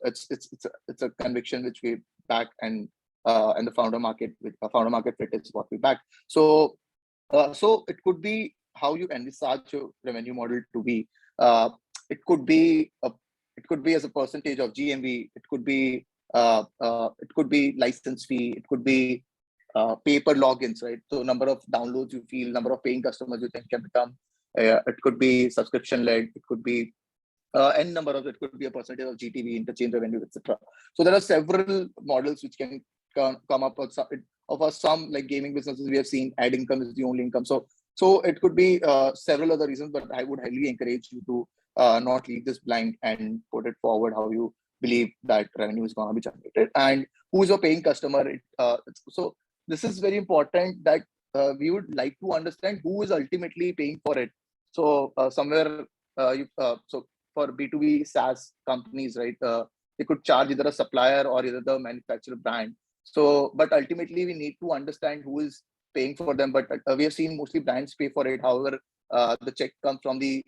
It's a conviction which we back, and the founder market fit is what we back. So it could be how you envisage your revenue model to be. It could be as a percentage of GMV. It could be license fee. It could be pay per logins, right? So number of downloads you feel, number of paying customers you think can become. It could be subscription led. It could be n number of. It could be a percentage of GTV, interchange revenue, etc. So there are several models which can come up with some like gaming businesses. We have seen ad income is the only income. So it could be several other reasons, but I would highly encourage you to not leave this blind and put it forward how you believe that revenue is going to be generated and who is your paying customer. So this is very important that we would like to understand who is ultimately paying for it. So somewhere so for B2B SaaS companies, right, they could charge either a supplier or either the manufacturer brand. So, but ultimately we need to understand who is paying for them. But we have seen mostly brands pay for it. However, the check comes from the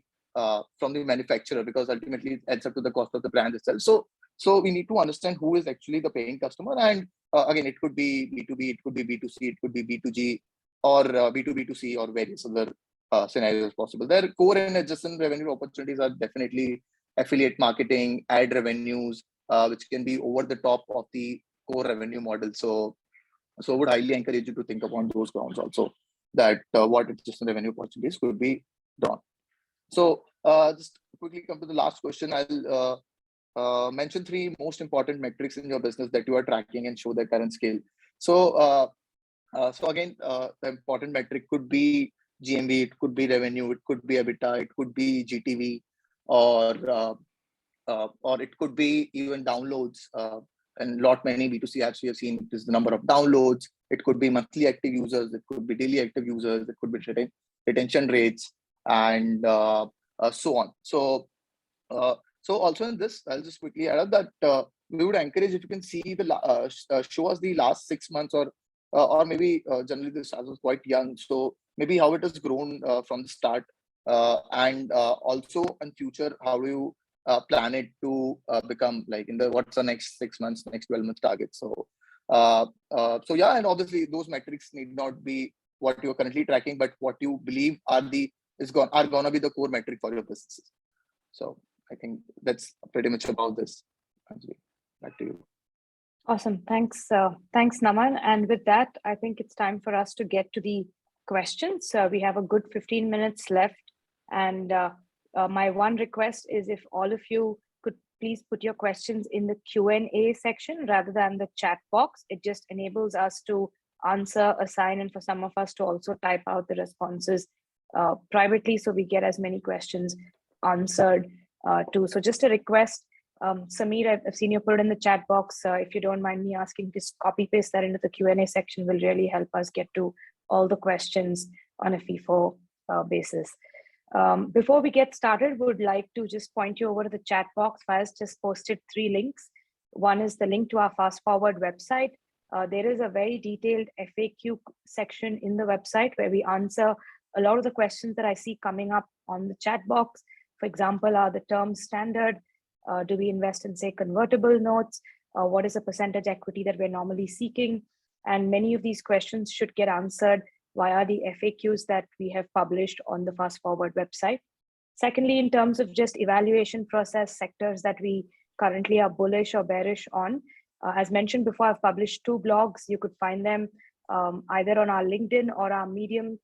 manufacturer, because ultimately it adds up to the cost of the brand itself. So we need to understand who is actually the paying customer. And again, it could be B2B, it could be B2C, it could be B2G, or B2B2C, or various other scenarios possible. Their core and adjacent revenue opportunities are definitely affiliate marketing, ad revenues, which can be over the top of the core revenue model. So I would highly encourage you to think upon those grounds also, that what adjacent revenue opportunities could be drawn. So just quickly come to the last question. I'll mention 3 most important metrics in your business that you are tracking and show their current scale. So again, the important metric could be GMV, it could be revenue, it could be EBITDA, it could be GTV, or it could be even downloads. And many B2C apps we have seen is the number of downloads. It could be monthly active users, it could be daily active users, it could be retention rates, and so on. So also in this, I'll just quickly add up that we would encourage if you can see show us the last 6 months, or maybe generally this was quite young. So maybe how it has grown from the start, and also in future, how do you plan it to become, like what's the next 6 months, next 12 months target. So yeah, and obviously those metrics need not be what you're currently tracking, but what you believe are gonna be the core metric for your businesses. So I think that's pretty much about this. Back to you. Awesome. Thanks, Naman. And with that, I think it's time for us to get to the questions. We have a good 15 minutes left. And my one request is if all of you could please put your questions in the Q&A section rather than the chat box. It just enables us to answer, assign, and for some of us to also type out the responses privately, so we get as many questions answered too. So just a request, Samir, I've seen you put it in the chat box. If you don't mind me asking, just copy paste that into the Q&A section will really help us get to all the questions on a FIFO basis. Before we get started, would like to just point you over to the chat box. Faiz just posted 3 links. One is the link to our FastForward website. There is a very detailed FAQ section in the website where we answer A lot of the questions that I see coming up on the chat box, for example, are the terms standard? Do we invest in, say, convertible notes? What is the percentage equity that we're normally seeking? And many of these questions should get answered via the FAQs that we have published on the FastForward website. Secondly, in terms of just evaluation process, sectors that we currently are bullish or bearish on, as mentioned before, I've published 2 blogs. You could find them either on our LinkedIn or our Medium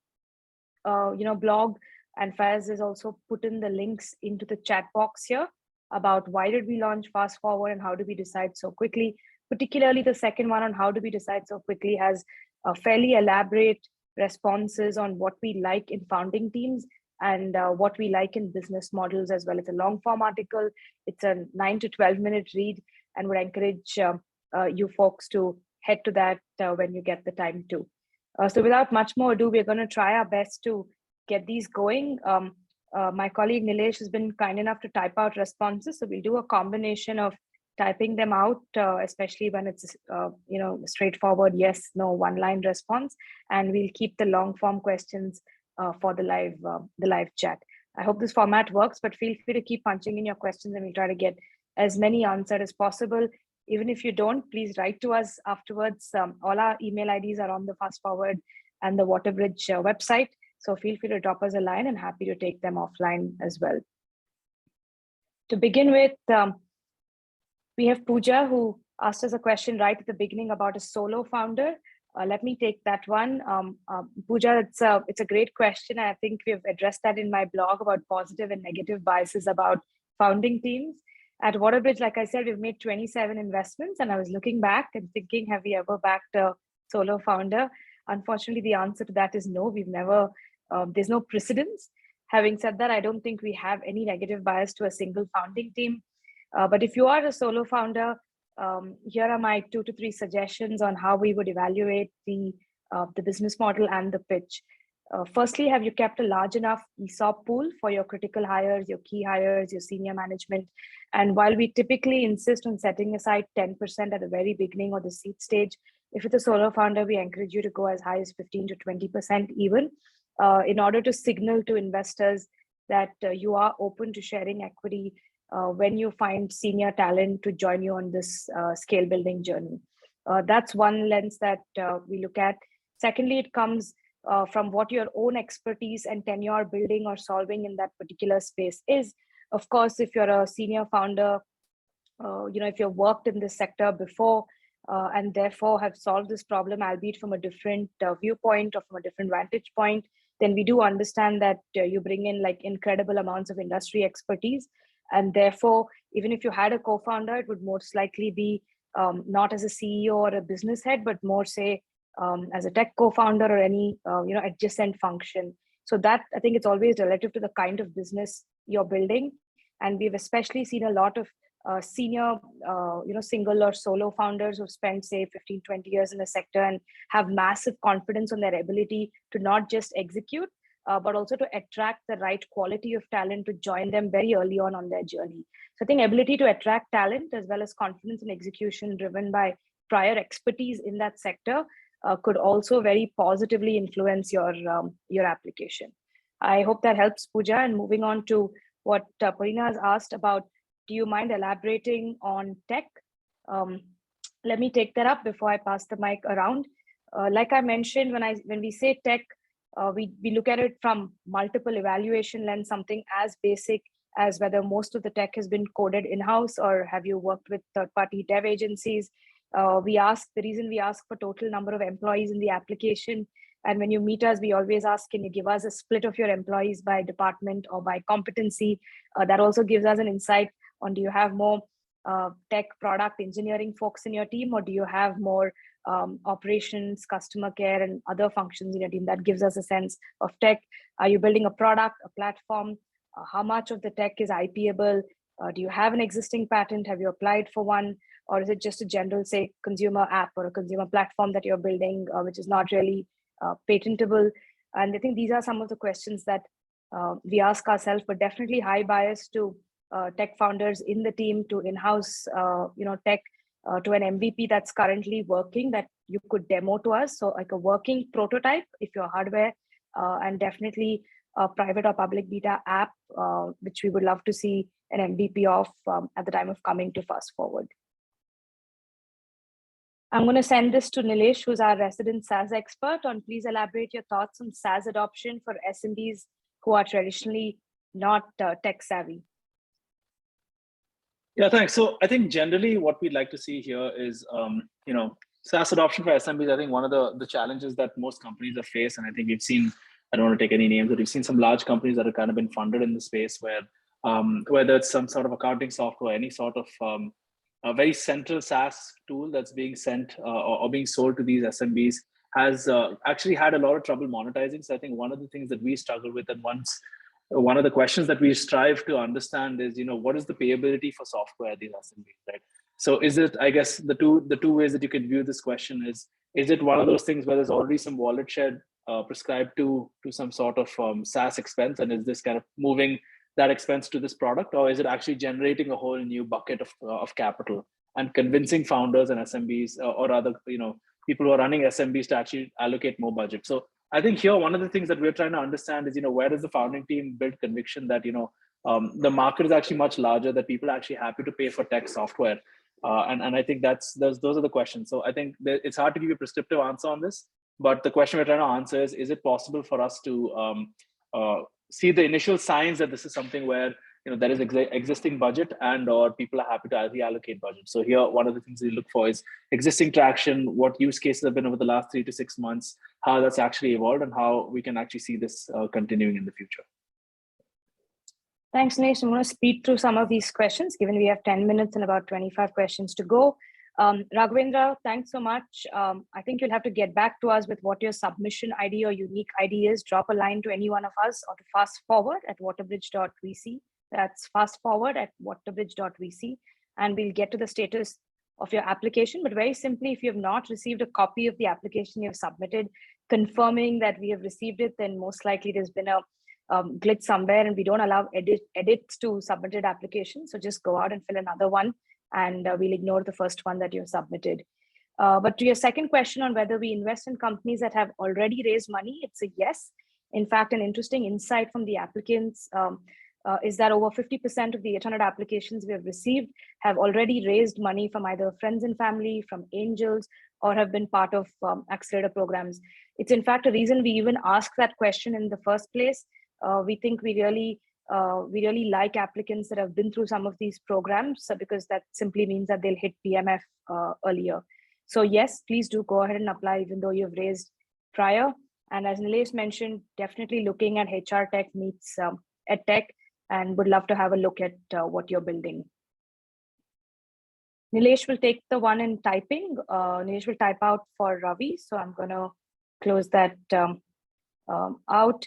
blog. And Faiz has also put in the links into the chat box here about why did we launch FastForward and how do we decide so quickly. Particularly the second one on how do we decide so quickly has a fairly elaborate responses on what we like in founding teams and what we like in business models as well. It's a long form article. It's a 9 to 12 minute read, and would encourage you folks to head to that when you get the time to. So without much more ado, we're going to try our best to get these going. My colleague Nilesh has been kind enough to type out responses. So we'll do a combination of typing them out, especially when it's straightforward yes, no, one-line response, and we'll keep the long form questions for the live chat. I hope this format works, but feel free to keep punching in your questions and we'll try to get as many answered as possible. Even if you don't, please write to us afterwards. All our email IDs are on the FastForward and the Waterbridge website. So feel free to drop us a line and happy to take them offline as well. To begin with, we have Pooja, who asked us a question right at the beginning about a solo founder. Let me take that one. Pooja, it's a great question. I think we've addressed that in my blog about positive and negative biases about founding teams. At Waterbridge, like I said, we've made 27 investments, and I was looking back and thinking, have we ever backed a solo founder? Unfortunately, the answer to that is no. We've never, there's no precedence. Having said that, I don't think we have any negative bias to a single founding team. But if you are a solo founder, here are my 2 to 3 suggestions on how we would evaluate the business model and the pitch. Firstly, have you kept a large enough ESOP pool for your critical hires, your key hires, your senior management? And while we typically insist on setting aside 10% at the very beginning or the seed stage, if it's a solo founder, we encourage you to go as high as 15 to 20% even, in order to signal to investors that you are open to sharing equity when you find senior talent to join you on this scale building journey. That's one lens that we look at. Secondly, it comes from what your own expertise and tenure building or solving in that particular space is. Of course, if you're a senior founder, if you've worked in this sector before and therefore have solved this problem, albeit from a different viewpoint or from a different vantage point, then we do understand that you bring in like incredible amounts of industry expertise. And therefore, even if you had a co-founder, it would most likely be not as a CEO or a business head, but more say as a tech co-founder or any adjacent function. So that, I think it's always relative to the kind of business you're building. And we've especially seen a lot of senior, single or solo founders who've spent say 15, 20 years in the sector and have massive confidence on their ability to not just execute, but also to attract the right quality of talent to join them very early on their journey. So I think ability to attract talent as well as confidence in execution driven by prior expertise in that sector could also very positively influence your application. I hope that helps, Pooja. And moving on to what Purina has asked about, do you mind elaborating on tech? Let me take that up before I pass the mic around. Like I mentioned, when we say tech, we look at it from multiple evaluation lens, something as basic as whether most of the tech has been coded in-house or have you worked with third-party dev agencies. The reason we ask for total number of employees in the application, and when you meet us, we always ask, can you give us a split of your employees by department or by competency? That also gives us an insight on, do you have more tech product engineering folks in your team, or do you have more operations, customer care, and other functions in your team? That gives us a sense of tech. Are you building a product, a platform? How much of the tech is IP-able? Do you have an existing patent? Have you applied for one? Or is it just a general, say, consumer app or a consumer platform that you're building, which is not really patentable? And I think these are some of the questions that we ask ourselves, but definitely high bias to tech founders in the team to in-house, tech to an MVP that's currently working that you could demo to us. So like a working prototype, if your hardware and definitely a private or public beta app, which we would love to see an MVP of at the time of coming to FastForward. I'm going to send this to Nilesh, who's our resident SaaS expert, on please elaborate your thoughts on SaaS adoption for SMBs who are traditionally not tech savvy. Yeah, thanks. So I think generally what we'd like to see here is, SaaS adoption for SMBs. I think one of the challenges that most companies have faced, and I think we've seen, I don't want to take any names, but we've seen some large companies that have kind of been funded in the space where whether it's some sort of accounting software, any sort of a very central SaaS tool that's being sent or being sold to these SMBs has actually had a lot of trouble monetizing. So I think one of the things that we struggle with, and one of the questions that we strive to understand is, what is the payability for software at these SMBs, right? So is it, I guess, the two ways that you can view this question is it one of those things where there's already some wallet share prescribed to some sort of SaaS expense, and is this kind of moving that expense to this product, or is it actually generating a whole new bucket of capital and convincing founders and SMBs or other people who are running SMBs to actually allocate more budget? So I think here one of the things that we're trying to understand is where does the founding team build conviction that the market is actually much larger, that people are actually happy to pay for tech software, and I think those are the questions. So I think it's hard to give you a prescriptive answer on this, but the question we're trying to answer is it possible for us to see the initial signs that this is something where there is existing budget and or people are happy to reallocate budget. So here one of the things we look for is existing traction, what use cases have been over the last 3 to 6 months, how that's actually evolved, and how we can actually see this continuing in the future. Thanks, Nilesh. I'm going to speed through some of these questions, given we have 10 minutes and about 25 questions to go. Raghavendra, thanks so much. I think you'll have to get back to us with what your submission ID or unique ID is. Drop a line to any one of us or to fastforward@waterbridge.vc. That's fastforward@waterbridge.vc. And we'll get to the status of your application. But very simply, if you have not received a copy of the application you have submitted, confirming that we have received it, then most likely there's been a glitch somewhere, and we don't allow edits to submitted applications. So just go out and fill another one, and we'll ignore the first one that you've submitted. But to your second question on whether we invest in companies that have already raised money, it's a yes. In fact, an interesting insight from the applicants is that over 50% of the 800 applications we have received have already raised money from either friends and family, from angels, or have been part of accelerator programs. It's in fact a reason we even ask that question in the first place. We think we really like applicants that have been through some of these programs, because that simply means that they'll hit PMF earlier. So yes, please do go ahead and apply even though you've raised prior. And as Nilesh mentioned, definitely looking at HR tech meets EdTech, and would love to have a look at what you're building. Nilesh will take the one in typing. Nilesh will type out for Ravi. So I'm going to close that out.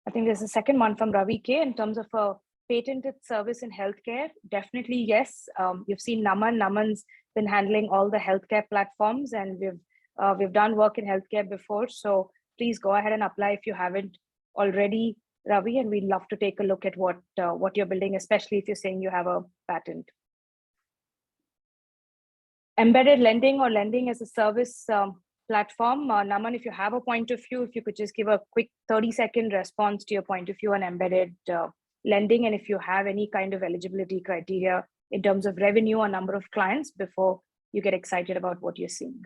I think there's a second one from Ravi K. In terms of a patented service in healthcare, definitely yes. You've seen Naman. Naman's been handling all the healthcare platforms, and we've done work in healthcare before. So please go ahead and apply if you haven't already, Ravi, and we'd love to take a look at what you're building, especially if you're saying you have a patent. Embedded lending or lending as a service platform. Naman, if you have a point of view, if you could just give a quick 30-second response to your point of view on embedded lending, and if you have any kind of eligibility criteria in terms of revenue or number of clients before you get excited about what you're seeing.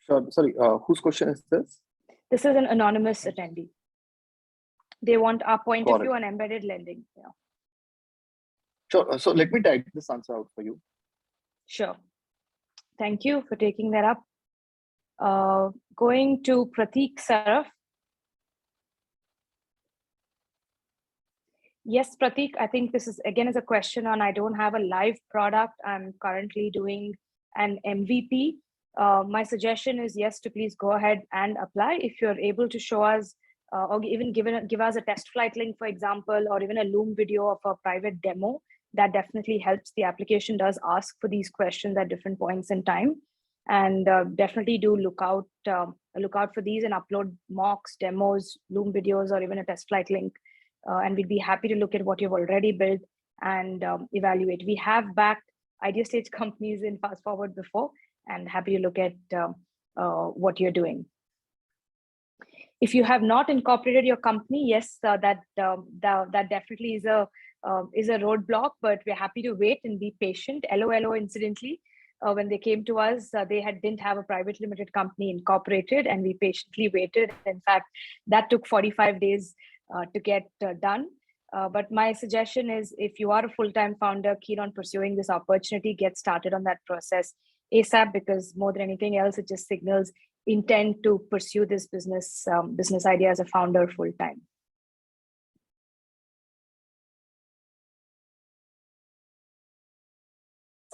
Sure. Sorry, whose question is this? This is an anonymous attendee. They want our point of view on embedded lending. Yeah. Sure. So let me type this answer out for you. Sure. Thank you for taking that up. Going to Prateek Saraf. Yes, Prateek, I think this is again is a question on I don't have a live product. I'm currently doing an MVP. My suggestion is yes, to please go ahead and apply. If you're able to show us or even give us a test flight link, for example, or even a Loom video of a private demo, that definitely helps. The application does ask for these questions at different points in time, and definitely do look out for these and upload mocks, demos, Loom videos, or even a test flight link. And we'd be happy to look at what you've already built and evaluate. We have backed idea stage companies in FastForward before, and happy to look at what you're doing. If you have not incorporated your company, yes, that definitely is a roadblock, but we're happy to wait and be patient. LOLO, incidentally, when they came to us, they didn't have a private limited company incorporated, and we patiently waited. In fact, that took 45 days to get done. But my suggestion is, if you are a full-time founder keen on pursuing this opportunity, get started on that process ASAP, because more than anything else, it just signals intent to pursue this business idea as a founder full-time.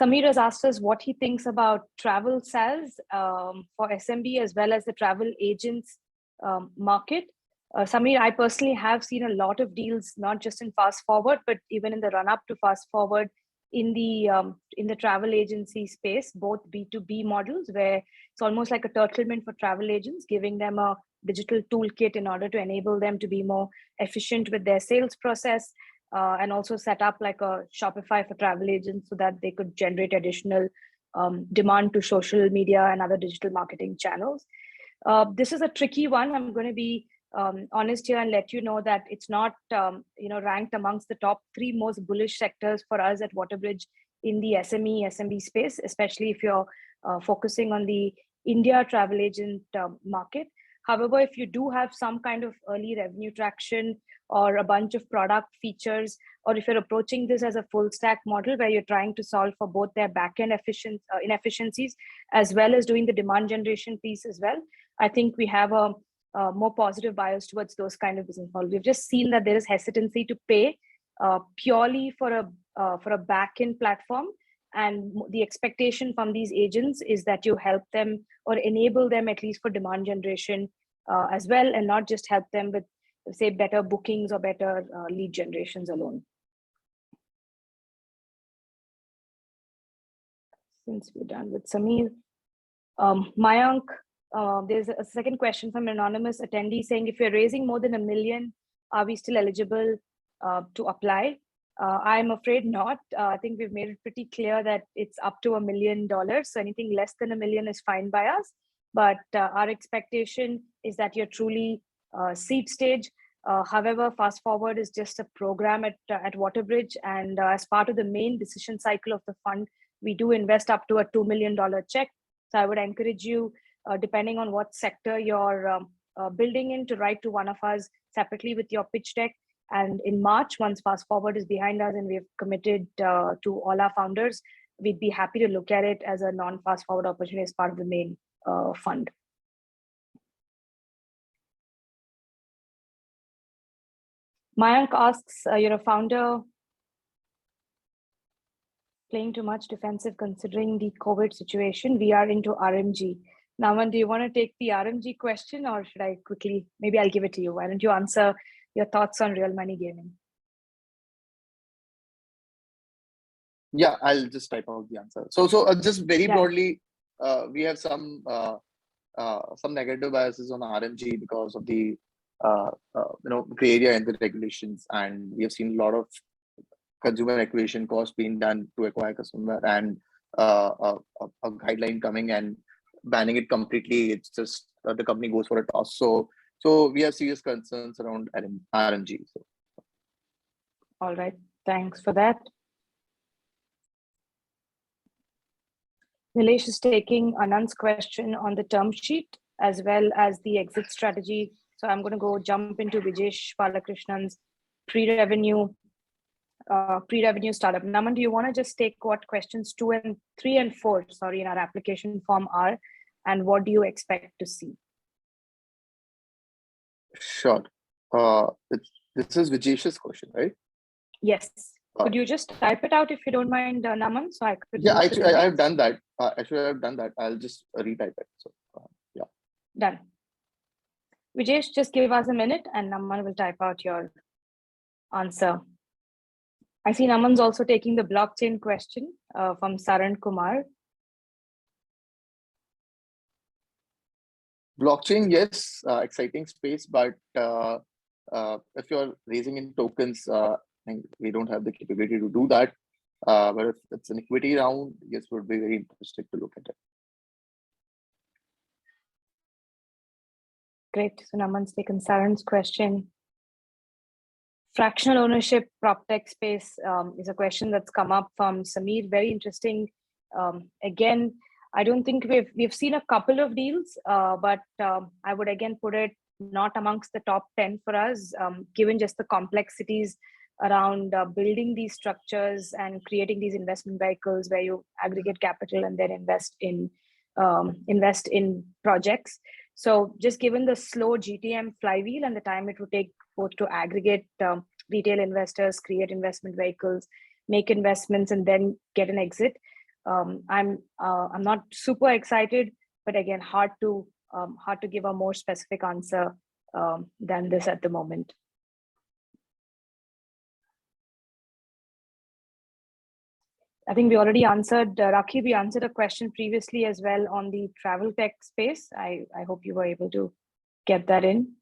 Samir has asked us what he thinks about travel SaaS for SMB as well as the travel agents market. Samir, I personally have seen a lot of deals, not just in FastForward, but even in the run-up to FastForward in the travel agency space, both B2B models, where it's almost like a turtlement for travel agents, giving them a digital toolkit in order to enable them to be more efficient with their sales process, and also set up like a Shopify for travel agents so that they could generate additional demand to social media and other digital marketing channels. This is a tricky one. I'm going to be honest here and let you know that it's not ranked amongst the top 3 most bullish sectors for us at Waterbridge in the SMB space, especially if you're focusing on the India travel agent market. However, if you do have some kind of early revenue traction or a bunch of product features, or if you're approaching this as a full stack model where you're trying to solve for both their backend inefficiencies as well as doing the demand generation piece as well, I think we have a more positive bias towards those kind of business models. We've just seen that there is hesitancy to pay purely for a back-end platform, and the expectation from these agents is that you help them or enable them at least for demand generation as well, and not just help them with, say, better bookings or better lead generations alone. Since we're done with Samir, Mayank, there's a second question from an anonymous attendee saying, if you're raising more than $1 million, are we still eligible to apply? I'm afraid not. I think we've made it pretty clear that it's up to $1 million. So anything less than $1 million is fine by us. But our expectation is that you're truly seed stage. However, FastForward is just a program at Waterbridge. And as part of the main decision cycle of the fund, we do invest up to a $2 million check. So I would encourage you, depending on what sector you're building in, to write to one of us separately with your pitch deck. And in March, once FastForward is behind us and we've committed to all our founders, we'd be happy to look at it as a non-FastForward opportunity as part of the main fund. Mayank asks, you're a founder playing too much defensive considering the COVID situation. We are into RMG. Naman, do you want to take the RMG question, or should I quickly, maybe I'll give it to you. Why don't you answer your thoughts on real money gaming? Yeah, I'll just type out the answer. So just very broadly, we have some negative biases on RMG because of the gray area in the regulations, and we have seen a lot of consumer acquisition costs being done to acquire customer, and a guideline coming and banning it completely. It's just the company goes for a toss. So we have serious concerns around RMG. So. All right, thanks for that. Nilesh is taking Anand's question on the term sheet as well as the exit strategy. So I'm going to jump into Vijesh Balakrishnan's pre-revenue startup. Naman, do you want to just take what questions 3 and 4, in our application form are, and what do you expect to see? Sure. This is Vijesh's question, right? Yes. Could you just type it out if you don't mind, Naman? So I could. Yeah, actually, I've done that. I've done that. I'll just retype it. So yeah. Done. Vijesh, just give us a minute and Naman will type out your answer. I see Naman's also taking the blockchain question from Saran Kumar. Blockchain, yes, exciting space, but if you're raising in tokens, we don't have the capability to do that. But if it's an equity round, yes, would be very interesting to look at it. Great. So Naman's taken Saran's question. Fractional ownership prop tech space is a question that's come up from Samir. Very interesting. Again, I don't think we've seen a couple of deals, but I would again put it not amongst the top 10 for us, given just the complexities around building these structures and creating these investment vehicles where you aggregate capital and then invest in projects. So just given the slow GTM flywheel and the time it would take both to aggregate retail investors, create investment vehicles, make investments, and then get an exit, I'm not super excited, but again, hard to give a more specific answer than this at the moment. I think we already answered, Rakhi, we answered a question previously as well on the travel tech space. I hope you were able to get that in.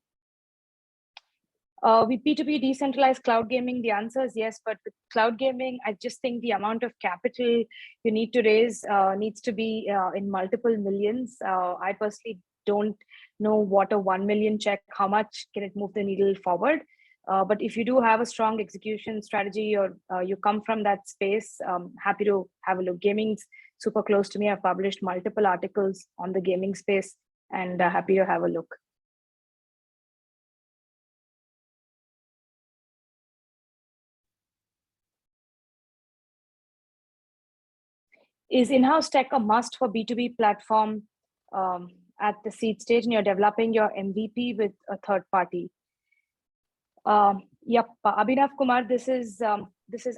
With P2P decentralized cloud gaming, the answer is yes, but with cloud gaming, I just think the amount of capital you need to raise needs to be in multiple millions. I personally don't know what a 1 million check, how much can it move the needle forward? But if you do have a strong execution strategy or you come from that space, happy to have a look. Gaming's super close to me. I've published multiple articles on the gaming space and happy to have a look. Is in-house tech a must for B2B platform at the seed stage and you're developing your MVP with a third party? Yep, Abhinav Kumar, this is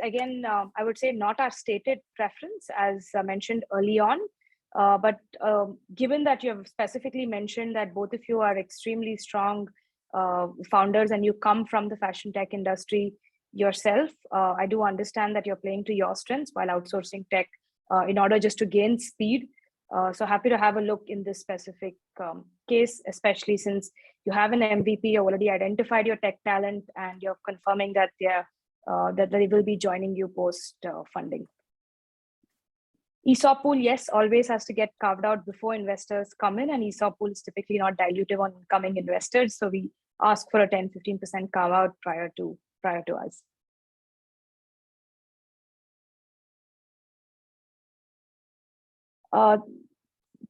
again, I would say not our stated preference as mentioned early on, but given that you have specifically mentioned that both of you are extremely strong founders and you come from the fashion tech industry yourself, I do understand that you're playing to your strengths while outsourcing tech in order just to gain speed. So happy to have a look in this specific case, especially since you have an MVP, you already identified your tech talent, and you're confirming that they will be joining you post funding. ESOP pool, yes, always has to get carved out before investors come in, and ESOP pool is typically not dilutive on incoming investors. So we ask for a 10-15% carve out prior to us.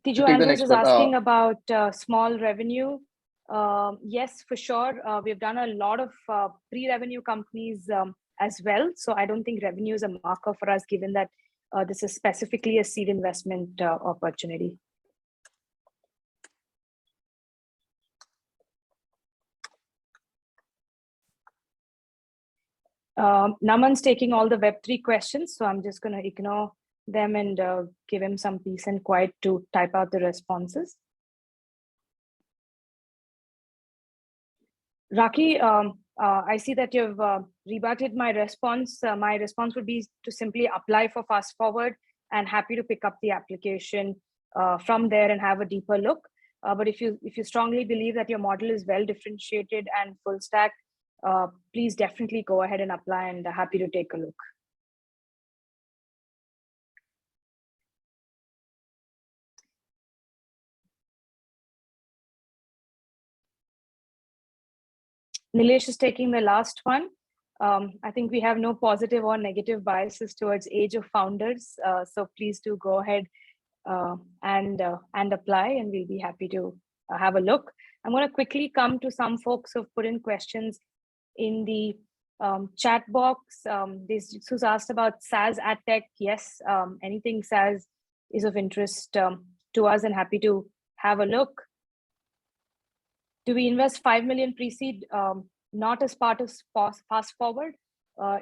Tijo Andres is asking about small revenue. Yes, for sure. We've done a lot of pre-revenue companies as well. So I don't think revenue is a marker for us, given that this is specifically a seed investment opportunity. Naman's taking all the Web3 questions, so I'm just going to ignore them and give him some peace and quiet to type out the responses. Rakhi, I see that you've rebutted my response. My response would be to simply apply for FastForward and happy to pick up the application from there and have a deeper look. But if you strongly believe that your model is well differentiated and full stack, please definitely go ahead and apply and happy to take a look. Nilesh is taking the last one. I think we have no positive or negative biases towards age of founders. So please do go ahead and apply, and we'll be happy to have a look. I'm going to quickly come to some folks who've put in questions in the chat box. This who's asked about SaaS ad tech. Yes, anything SaaS is of interest to us and happy to have a look. Do we invest 5 million pre-seed? Not as part of FastForward.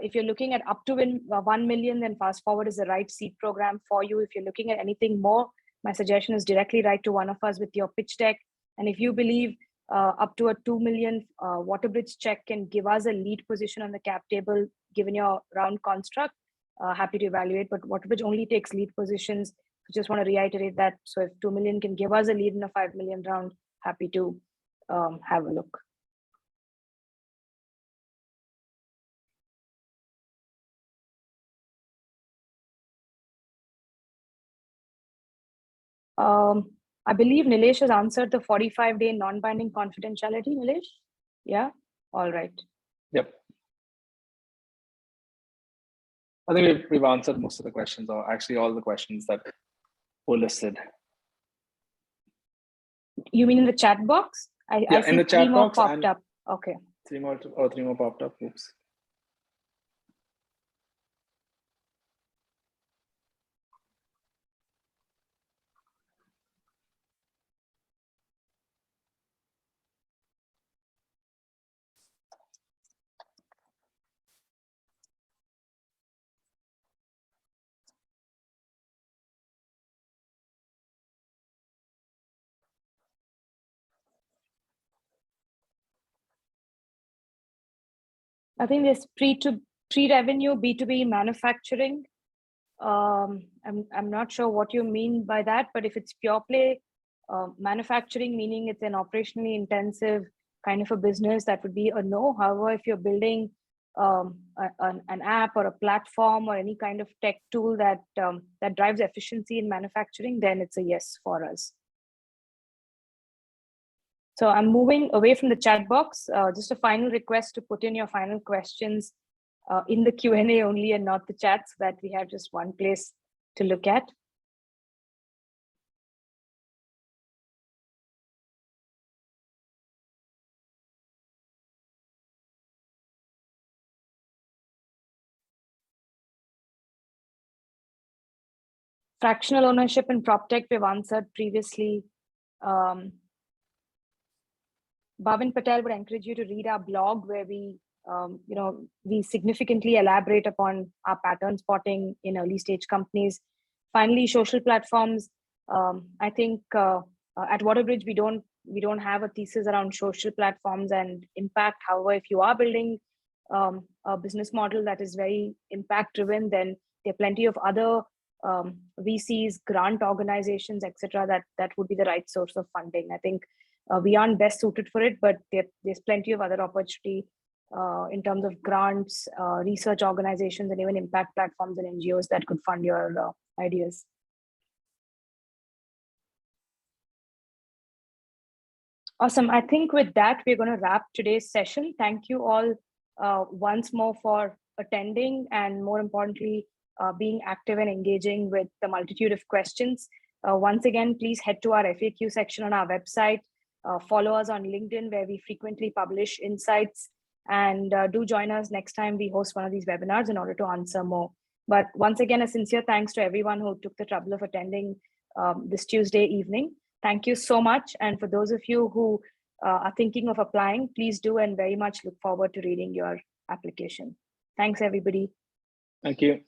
If you're looking at up to 1 million, then FastForward is the right seed program for you. If you're looking at anything more, my suggestion is directly write to one of us with your pitch deck. And if you believe up to a 2 million Waterbridge check can give us a lead position on the cap table, given your round construct, happy to evaluate. But Waterbridge only takes lead positions. I just want to reiterate that. So if 2 million can give us a lead in a 5 million round, happy to have a look. I believe Nilesh has answered the 45-day non-binding confidentiality, Nilesh? Yeah, all right. Yep. I think we've answered most of the questions, or actually all the questions that were listed. You mean in the chat box? I see in the chat three more box popped up. Okay. Three more popped up. Oops. I think there's pre-revenue B2B manufacturing. I'm not sure what you mean by that, but if it's pure play manufacturing, meaning it's an operationally intensive kind of a business, that would be a no. However, if you're building an app or a platform or any kind of tech tool that that drives efficiency in manufacturing, then it's a yes for us. So I'm moving away from the chat box. Just a final request to put in your final questions in the Q&A only and not the chat, so that we have just one place to look at. Fractional ownership and PropTech we've answered previously. Bhavin Patel would encourage you to read our blog, where we we significantly elaborate upon our pattern spotting in early stage companies. Finally, social platforms. I think at WaterBridge we don't have a thesis around social platforms and impact. However, if you are building a business model that is very impact driven, then there are plenty of other VCs, grant organizations, etc. that would be the right source of funding. I think we aren't best suited for it, but there's plenty of other opportunity in terms of grants, research organizations, and even impact platforms and NGOs that could fund your ideas. Awesome. I think with that, we're going to wrap today's session. Thank you all once more for attending, and more importantly, being active and engaging with the multitude of questions. Once again, please head to our FAQ section on our website. Follow us on LinkedIn, where we frequently publish insights, and do join us next time we host one of these webinars in order to answer more. But once again, a sincere thanks to everyone who took the trouble of attending this Tuesday evening. Thank you so much. And for those of you who are thinking of applying, please do, and very much look forward to reading your application. Thanks, everybody. Thank you.